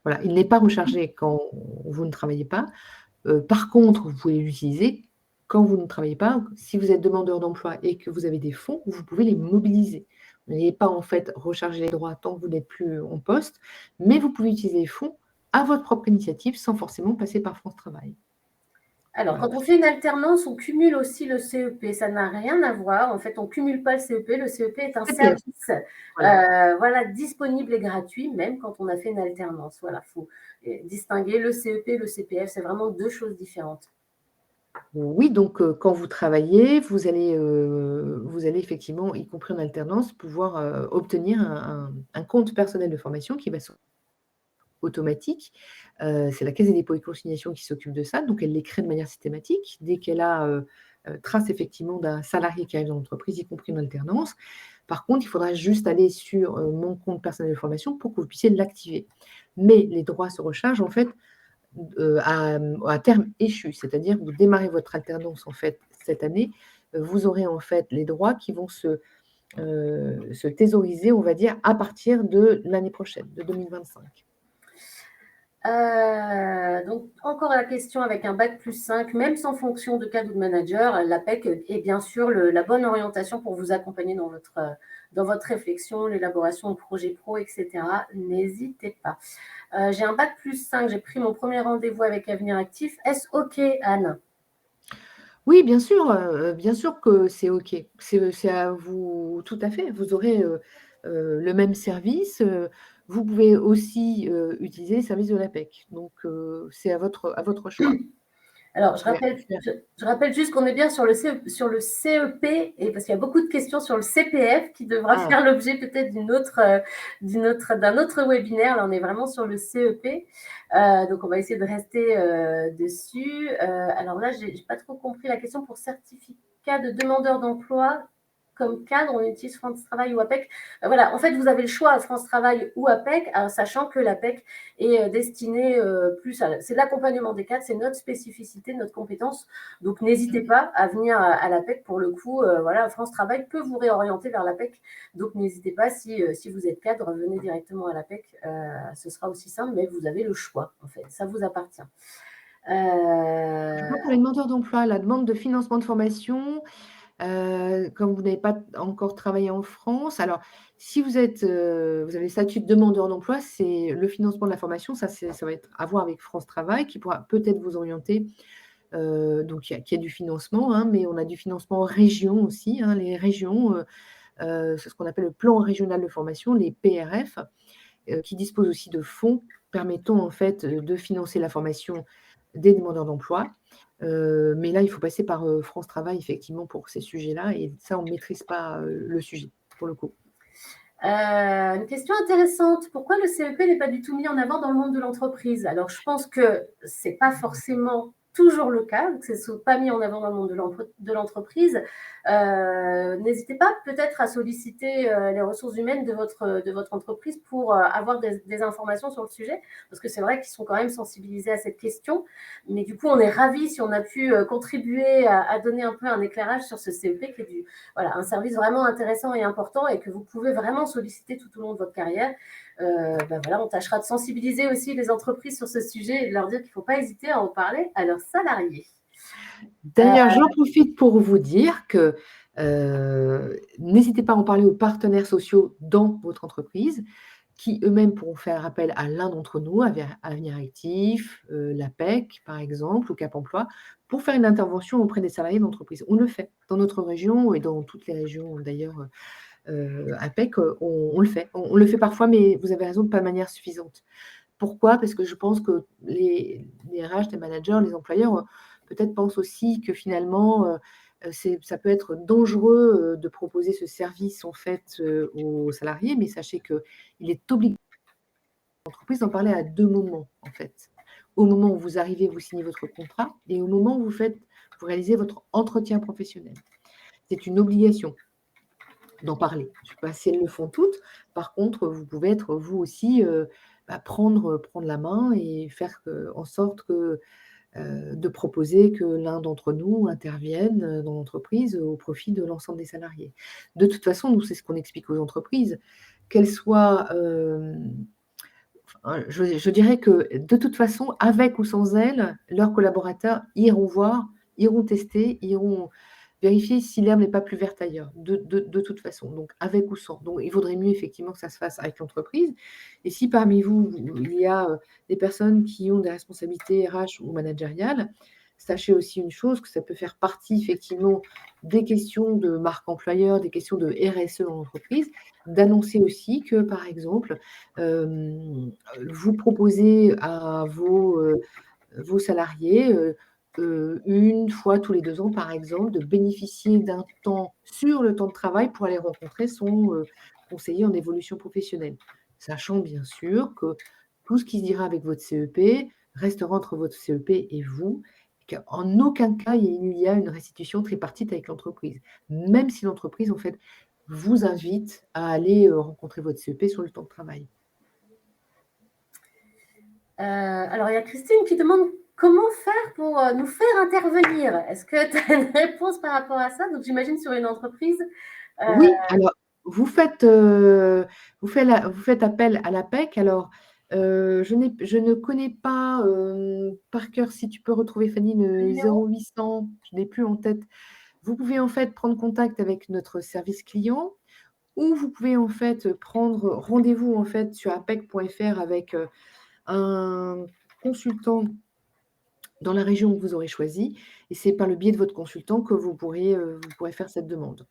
Voilà, il n'est pas rechargé quand vous ne travaillez pas. Par contre, vous pouvez l'utiliser quand vous ne travaillez pas. Si vous êtes demandeur d'emploi et que vous avez des fonds, vous pouvez les mobiliser. Vous n'allez pas en fait recharger les droits tant que vous n'êtes plus en poste, mais vous pouvez utiliser les fonds à votre propre initiative sans forcément passer par France Travail. Alors, Voilà. quand on fait une alternance, on cumule aussi le CEP. Ça n'a rien à voir. En fait, on ne cumule pas le CEP. Le CEP est un service disponible et gratuit, même quand on a fait une alternance. Voilà, il faut distinguer le CEP et le CPF. C'est vraiment deux choses différentes. Oui, donc quand vous travaillez, vous allez effectivement, y compris en alternance, pouvoir obtenir un compte personnel de formation qui va être automatique. C'est la Caisse des dépôts et consignations qui s'occupe de ça, donc elle les crée de manière systématique. Dès qu'elle a trace effectivement d'un salarié qui arrive dans l'entreprise, y compris en alternance. Par contre, il faudra juste aller sur mon compte personnel de formation pour que vous puissiez l'activer. Mais les droits se rechargent en fait à terme échu, c'est-à-dire que vous démarrez votre alternance en fait cette année, vous aurez en fait les droits qui vont se thésauriser, on va dire, à partir de l'année prochaine, de 2025. Donc, encore la question avec un bac plus 5, même sans fonction de cadre ou de manager, l'APEC est bien sûr la bonne orientation pour vous accompagner dans votre réflexion, l'élaboration de projets pro, etc. N'hésitez pas. J'ai un bac plus 5, j'ai pris mon premier rendez-vous avec Avenir Actif. Est-ce OK, Anne? Oui, bien sûr que c'est OK. C'est à vous, tout à fait. Vous aurez le même service. Vous pouvez aussi utiliser les services de l'APEC. Donc, c'est à votre choix. Alors, Vous pouvez je rappelle juste qu'on est bien sur le CEP, et parce qu'il y a beaucoup de questions sur le CPF qui devra Ah, faire l'objet peut-être d'un autre webinaire. Là, on est vraiment sur le CEP. Donc, on va essayer de rester dessus. Alors là, je n'ai pas trop compris la question pour certificat de demandeur d'emploi. Comme cadre, on utilise France Travail ou APEC. Voilà, en fait, vous avez le choix à France Travail ou APEC, sachant que l'APEC est destiné plus à... C'est l'accompagnement des cadres, c'est notre spécificité, notre compétence. Donc, n'hésitez pas à venir à l'APEC. Pour le coup, voilà, France Travail peut vous réorienter vers l'APEC. Donc, n'hésitez pas, si vous êtes cadre, venez directement à l'APEC. Ce sera aussi simple, mais vous avez le choix, en fait. Ça vous appartient. je vois pour les demandeurs d'emploi, la demande de financement de formation, comme vous n'avez pas encore travaillé en France. Alors, si vous êtes, vous avez le statut de demandeur d'emploi, c'est le financement de la formation, ça va être à voir avec France Travail, qui pourra peut-être vous orienter. Donc, il y a du financement, hein, mais on a du financement en région aussi, hein. Les régions, c'est ce qu'on appelle le plan régional de formation, les PRF, qui disposent aussi de fonds permettant en fait de financer la formation des demandeurs d'emploi. Mais là, il faut passer par France Travail, effectivement, pour ces sujets-là. Et ça, on ne maîtrise pas le sujet, pour le coup. Une question intéressante. Pourquoi le CEP n'est pas du tout mis en avant dans le monde de l'entreprise? Alors, je pense que ce n'est pas forcément toujours le cas, que ce ne soit pas mis en avant dans le monde de l'entreprise. N'hésitez pas peut-être à solliciter les ressources humaines de votre entreprise pour avoir des informations sur le sujet, parce que c'est vrai qu'ils sont quand même sensibilisés à cette question. Mais du coup, on est ravis si on a pu contribuer à donner un peu un éclairage sur ce CEP, qui est voilà, un service vraiment intéressant et important, et que vous pouvez vraiment solliciter tout au long de votre carrière. Voilà, on tâchera de sensibiliser aussi les entreprises sur ce sujet et de leur dire qu'il ne faut pas hésiter à en parler à leurs salariés. D'ailleurs, j'en profite pour vous dire que n'hésitez pas à en parler aux partenaires sociaux dans votre entreprise, qui eux-mêmes pourront faire appel à l'un d'entre nous, à Avenir Actif, l'APEC par exemple, ou Cap Emploi, pour faire une intervention auprès des salariés d'entreprise. On le fait dans notre région et dans toutes les régions d'ailleurs. APEC, on le fait. On le fait parfois, mais vous avez raison, pas de manière suffisante. Pourquoi? Parce que je pense que les RH, les managers, les employeurs, peut-être pensent aussi que finalement, ça peut être dangereux, de proposer ce service en fait, aux salariés, mais sachez qu'il est obligatoire pour l'entreprise d'en parler à 2 moments en fait. Au moment où vous arrivez, vous signez votre contrat, et au moment où vous réalisez votre entretien professionnel. C'est une obligation d'en parler. Je ne sais pas si elles le font toutes. Par contre, vous pouvez être vous aussi, prendre la main et faire en sorte de proposer que l'un d'entre nous intervienne dans l'entreprise au profit de l'ensemble des salariés. De toute façon, nous, c'est ce qu'on explique aux entreprises, qu'elles soient, je dirais que de toute façon, avec ou sans elles, leurs collaborateurs iront voir, iront tester, iront vérifier si l'herbe n'est pas plus verte ailleurs, de toute façon, donc avec ou sans. Donc il vaudrait mieux effectivement que ça se fasse avec l'entreprise. Et si parmi vous, il y a des personnes qui ont des responsabilités RH ou managériales, sachez aussi une chose, que ça peut faire partie effectivement des questions de marque employeur, des questions de RSE dans l'entreprise, d'annoncer aussi que, par exemple, vous proposez à vos salariés, 1 fois tous les 2 ans, par exemple, de bénéficier d'un temps sur le temps de travail pour aller rencontrer son, conseiller en évolution professionnelle. Sachant bien sûr que tout ce qui se dira avec votre CEP restera entre votre CEP et vous, et qu'en aucun cas il y a une restitution tripartite avec l'entreprise. Même si l'entreprise, en fait, vous invite à aller, rencontrer votre CEP sur le temps de travail. Alors, il y a Christine qui demande comment faire pour nous faire intervenir. Est-ce que tu as une réponse par rapport à ça? Donc, j'imagine sur une entreprise. Oui, alors vous faites appel à l'APEC. Alors, Je ne connais pas par cœur, si tu peux retrouver Fanny, Le le numéro? 0800, je n'ai plus en tête. Vous pouvez en fait prendre contact avec notre service client ou vous pouvez en fait prendre rendez-vous en fait sur apec.fr avec un consultant dans la région que vous aurez choisie et c'est par le biais de votre consultant que vous pourrez faire cette demande.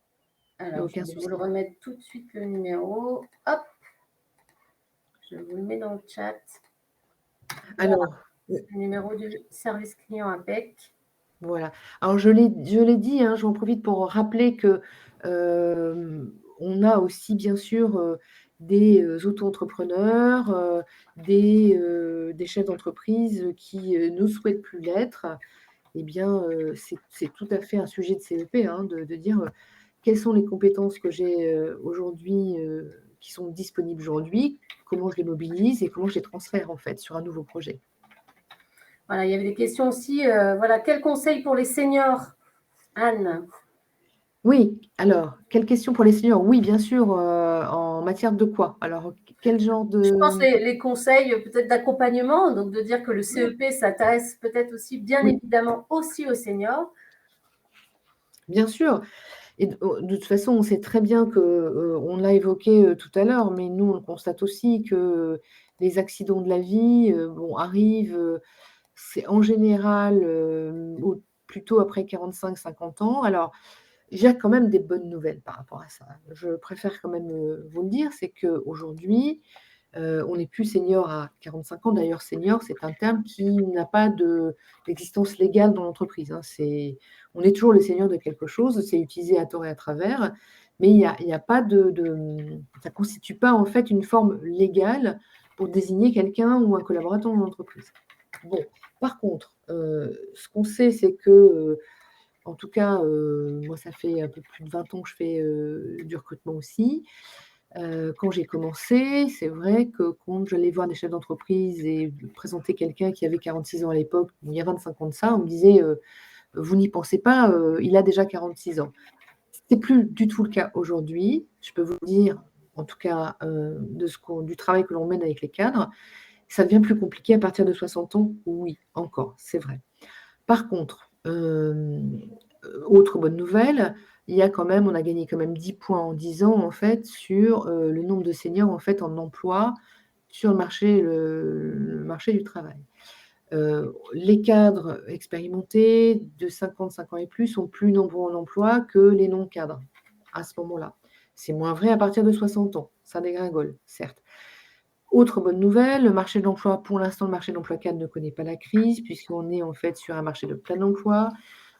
Il n'y a Alors, je aucun vais vous le souci. remettre tout de suite, le numéro. Hop, je vous le mets dans le chat. Alors, C'est le numéro du service client APEC. voilà. Alors je l'ai dit, hein, j'en profite pour rappeler que, on a aussi bien sûr, des, auto-entrepreneurs, des chefs d'entreprise, qui, ne souhaitent plus l'être. Eh bien, c'est tout à fait un sujet de CEP, hein, de dire, quelles sont les compétences que j'ai, aujourd'hui, qui sont disponibles aujourd'hui, comment je les mobilise et comment je les transfère en fait sur un nouveau projet. Voilà, il y avait des questions aussi. Voilà, quel conseil pour les seniors, Anne? Oui, alors, quelle question pour les seniors? Oui, bien sûr, en matière de quoi? Alors, quel genre Je pense de... les conseils peut-être d'accompagnement, donc de dire que le CEP s'intéresse peut-être aussi, bien Oui, évidemment, aussi aux seniors. bien sûr. Et de toute façon, on sait très bien que, on l'a évoqué tout à l'heure, mais nous, on constate aussi que les accidents de la vie, bon, arrivent, c'est en général, plutôt après 45-50 ans. Alors, j'ai quand même des bonnes nouvelles par rapport à ça. Je préfère quand même vous le dire, c'est qu'aujourd'hui, on n'est plus senior à 45 ans. D'ailleurs, senior, c'est un terme qui n'a pas d'existence légale dans l'entreprise, hein. On est toujours le senior de quelque chose, c'est utilisé à tort et à travers, mais il y a pas ça ne constitue pas en fait une forme légale pour désigner quelqu'un ou un collaborateur dans l'entreprise. Bon, par contre, ce qu'on sait, c'est que, en tout cas, moi, ça fait un peu plus de 20 ans que je fais du recrutement aussi. Quand j'ai commencé, c'est vrai que quand j'allais voir des chefs d'entreprise et présenter quelqu'un qui avait 46 ans à l'époque, il y a 25 ans de ça, on me disait, «Vous n'y pensez pas, il a déjà 46 ans». C'est plus du tout le cas aujourd'hui. Je peux vous dire, en tout cas, du travail que l'on mène avec les cadres, ça devient plus compliqué à partir de 60 ans, oui, encore, c'est vrai. Par contre, autre bonne nouvelle, on a gagné quand même 10 points en 10 ans, en fait, sur, le nombre de seniors, en fait, en emploi sur le marché du travail. Les cadres expérimentés de 55 ans et plus sont plus nombreux en emploi que les non-cadres, à ce moment-là. C'est moins vrai à partir de 60 ans, ça dégringole, certes. Autre bonne nouvelle, le marché de l'emploi, pour l'instant, le marché de l'emploi cadre ne connaît pas la crise puisqu'on est, en fait, sur un marché de plein emploi.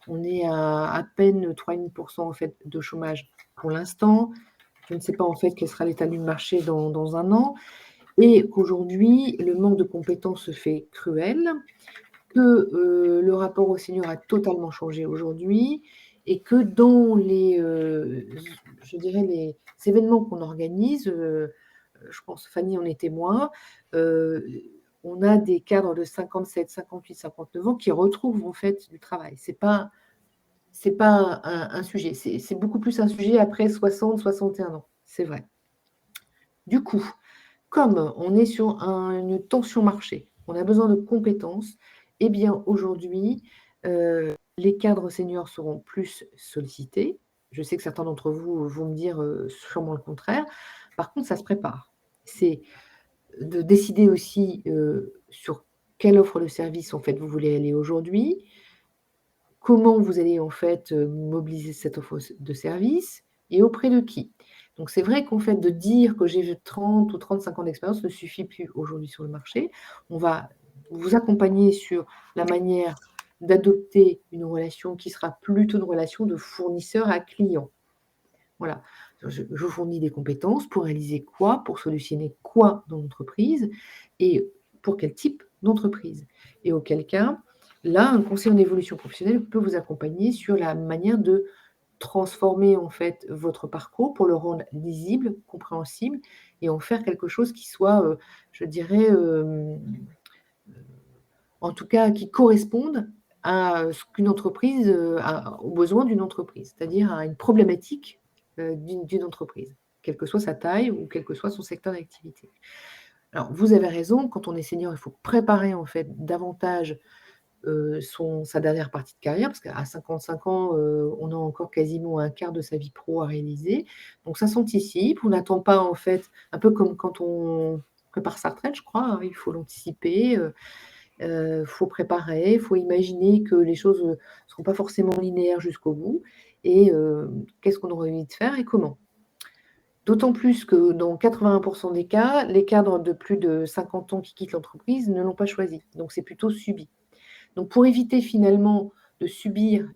On est à peine 3,5 en fait de chômage pour l'instant. Je ne sais pas en fait quel sera l'état du marché dans 1 an et qu'aujourd'hui, le manque de compétences se fait cruel, que, le rapport aux seniors a totalement changé aujourd'hui et que dans les, je dirais les événements qu'on organise, je pense Fanny en est témoin, heu, on a des cadres de 57, 58, 59 ans qui retrouvent en fait du travail. C'est pas un sujet, c'est beaucoup plus un sujet après 60-61 ans, c'est vrai. Du coup, comme on est sur une tension marché, on a besoin de compétences, eh bien aujourd'hui, les cadres seniors seront plus sollicités. Je sais que certains d'entre vous vont me dire, sûrement le contraire. Par contre, ça se prépare. C'est de décider aussi, sur quelle offre de service, en fait, vous voulez aller aujourd'hui. Comment vous allez en fait, mobiliser cette offre de service et auprès de qui? Donc c'est vrai qu'en fait de dire que j'ai 30 ou 35 ans d'expérience ne suffit plus aujourd'hui sur le marché. On va vous accompagner sur la manière d'adopter une relation qui sera plutôt une relation de fournisseur à client. Voilà. Je fournis des compétences pour réaliser quoi? Pour solutionner quoi dans l'entreprise et pour quel type d'entreprise? Et auquel cas, là, un conseiller en évolution professionnelle peut vous accompagner sur la manière de transformer, en fait, votre parcours pour le rendre lisible, compréhensible et en faire quelque chose qui soit, je dirais, en tout cas qui corresponde à ce qu'une entreprise, aux besoins d'une entreprise, c'est-à-dire à une problématique, d'une entreprise, quelle que soit sa taille ou quel que soit son secteur d'activité. Alors, vous avez raison, quand on est senior, il faut préparer en fait davantage sa dernière partie de carrière, parce qu'à 55 ans, on a encore quasiment un quart de sa vie pro à réaliser. Donc ça s'anticipe, on n'attend pas en fait, un peu comme quand on prépare sa retraite, je crois, hein, il faut l'anticiper, faut préparer, faut imaginer que les choses, seront pas forcément linéaires jusqu'au bout et qu'est-ce qu'on aurait envie de faire et comment. D'autant plus que dans 81 des cas, les cadres de plus de 50 ans qui quittent l'entreprise ne l'ont pas choisi, donc c'est plutôt subi. Donc pour éviter finalement de subir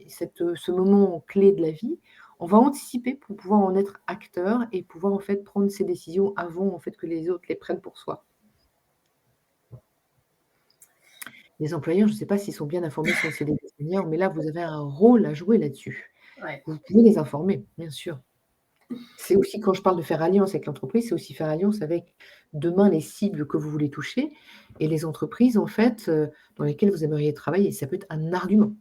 ce moment clé de la vie, on va anticiper pour pouvoir en être acteur et pouvoir en fait prendre ces décisions avant en fait que les autres les prennent pour soi. Les employeurs, je ne sais pas s'ils sont bien informés sur le CDD senior, mais là, vous avez un rôle à jouer là-dessus. Ouais. Vous pouvez les informer, bien sûr. C'est aussi quand je parle de faire alliance avec l'entreprise, c'est aussi faire alliance avec demain les cibles que vous voulez toucher et les entreprises en fait, dans lesquelles vous aimeriez travailler. Ça peut être un argument.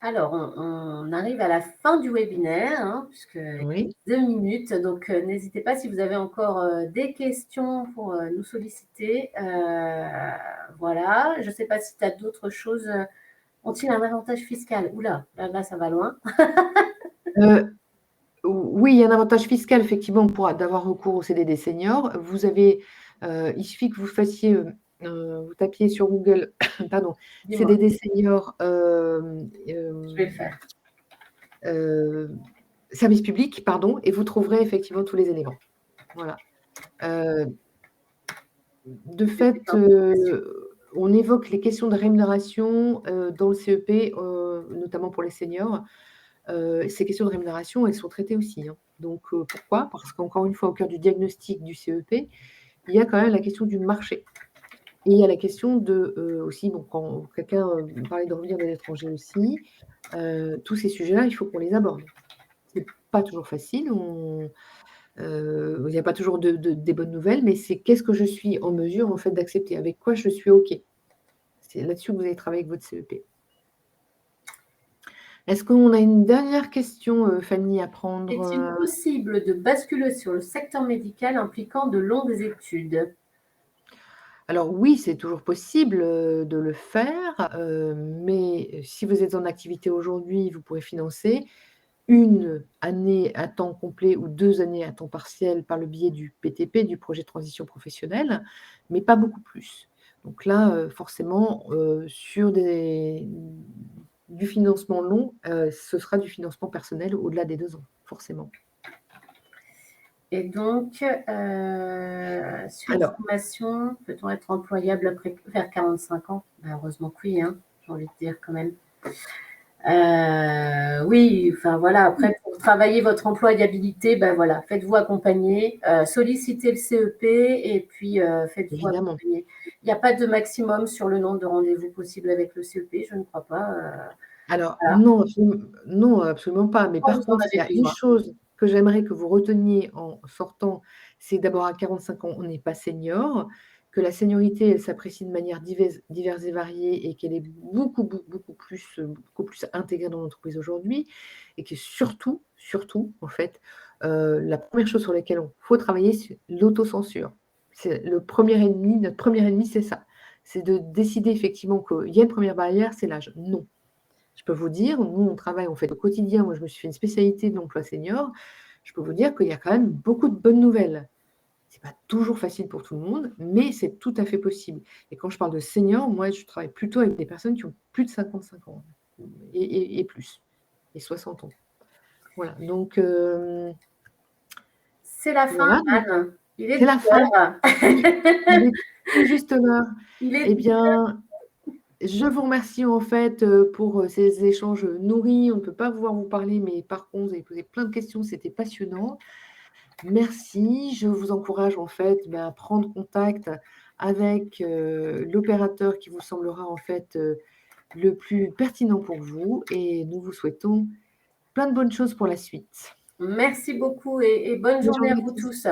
Alors, on arrive à la fin du webinaire, hein, puisqu'il Oui. reste 2 minutes. Donc, n'hésitez pas si vous avez encore des questions pour nous solliciter. Voilà. Je ne sais pas si tu as d'autres choses. Ont-ils un avantage fiscal? Oula, là, ça va loin. Oui, il y a un avantage fiscal effectivement pour d'avoir recours au CDD senior. Vous avez, il suffit que vous fassiez, vous tapiez sur Google, pardon, Dis-moi, CDD senior, je vais le faire. service public, pardon, et vous trouverez effectivement tous les éléments. Voilà. De fait, on évoque les questions de rémunération, dans le CEP, notamment pour les seniors. Ces questions de rémunération, elles sont traitées aussi, hein. Donc, pourquoi? Parce qu'encore une fois, au cœur du diagnostic du CEP, il y a quand même la question du marché et il y a la question de, aussi, bon, quand quelqu'un, parlait de revenir de l'étranger aussi, tous ces sujets-là, il faut qu'on les aborde. C'est pas toujours facile, il n'y a pas toujours des bonnes nouvelles, mais c'est qu'est-ce que je suis en mesure, en fait, d'accepter? Avec quoi je suis OK? C'est là-dessus que vous allez travailler avec votre CEP. Est-ce qu'on a une dernière question, Fanny, à prendre, Est-il possible de basculer sur le secteur médical impliquant de longues études? Alors oui, c'est toujours possible, de le faire, mais si vous êtes en activité aujourd'hui, vous pourrez financer 1 année à temps complet ou 2 années à temps partiel par le biais du PTP, du projet de transition professionnelle, mais pas beaucoup plus. Donc là, forcément, sur du financement long, ce sera du financement personnel au-delà des 2 ans, forcément. Et donc, suite Alors formation, peut-on être employable après vers 45 ans? Ben, heureusement que oui, hein, j'ai envie de dire quand même. Oui, enfin voilà, après pour travailler votre employabilité, ben voilà, faites-vous accompagner, sollicitez le CEP et puis faites-vous évidemment. accompagner. Il n'y a pas de maximum sur le nombre de rendez-vous possibles avec le CEP, je ne crois pas. Alors Voilà, non, absolument pas. Mais quand par vous en contre, il y avez a une besoin. chose que j'aimerais que vous reteniez en sortant, c'est d'abord à 45 ans, on n'est pas senior, que la seniorité, elle s'apprécie de manière diverse et variée et qu'elle est beaucoup plus intégrée dans l'entreprise aujourd'hui et que surtout, en fait, la première chose sur laquelle on faut travailler, c'est l'autocensure. C'est le premier ennemi, notre premier ennemi, c'est ça. C'est de décider effectivement qu'il y a une première barrière, c'est l'âge. Non. Je peux vous dire, nous, on travaille, on fait au quotidien. Moi, je me suis fait une spécialité de l'emploi senior. Je peux vous dire qu'il y a quand même beaucoup de bonnes nouvelles. C'est pas toujours facile pour tout le monde, mais c'est tout à fait possible. Et quand je parle de senior, moi, je travaille plutôt avec des personnes qui ont plus de 55 ans et plus, et 60 ans. Voilà, donc C'est la fin, voilà, Anne. Il est c'est la 10 fin. heures. Il est tout juste l'heure. Il est Eh 10 heures. bien, je vous remercie en fait, pour, ces échanges nourris. On ne peut pas pouvoir vous parler, mais par contre, vous avez posé plein de questions, c'était passionnant. Merci. Je vous encourage en fait, à prendre contact avec, l'opérateur qui vous semblera en fait, le plus pertinent pour vous et nous vous souhaitons plein de bonnes choses pour la suite. Merci beaucoup et bonne Bonne journée à journée à vous tous. tous.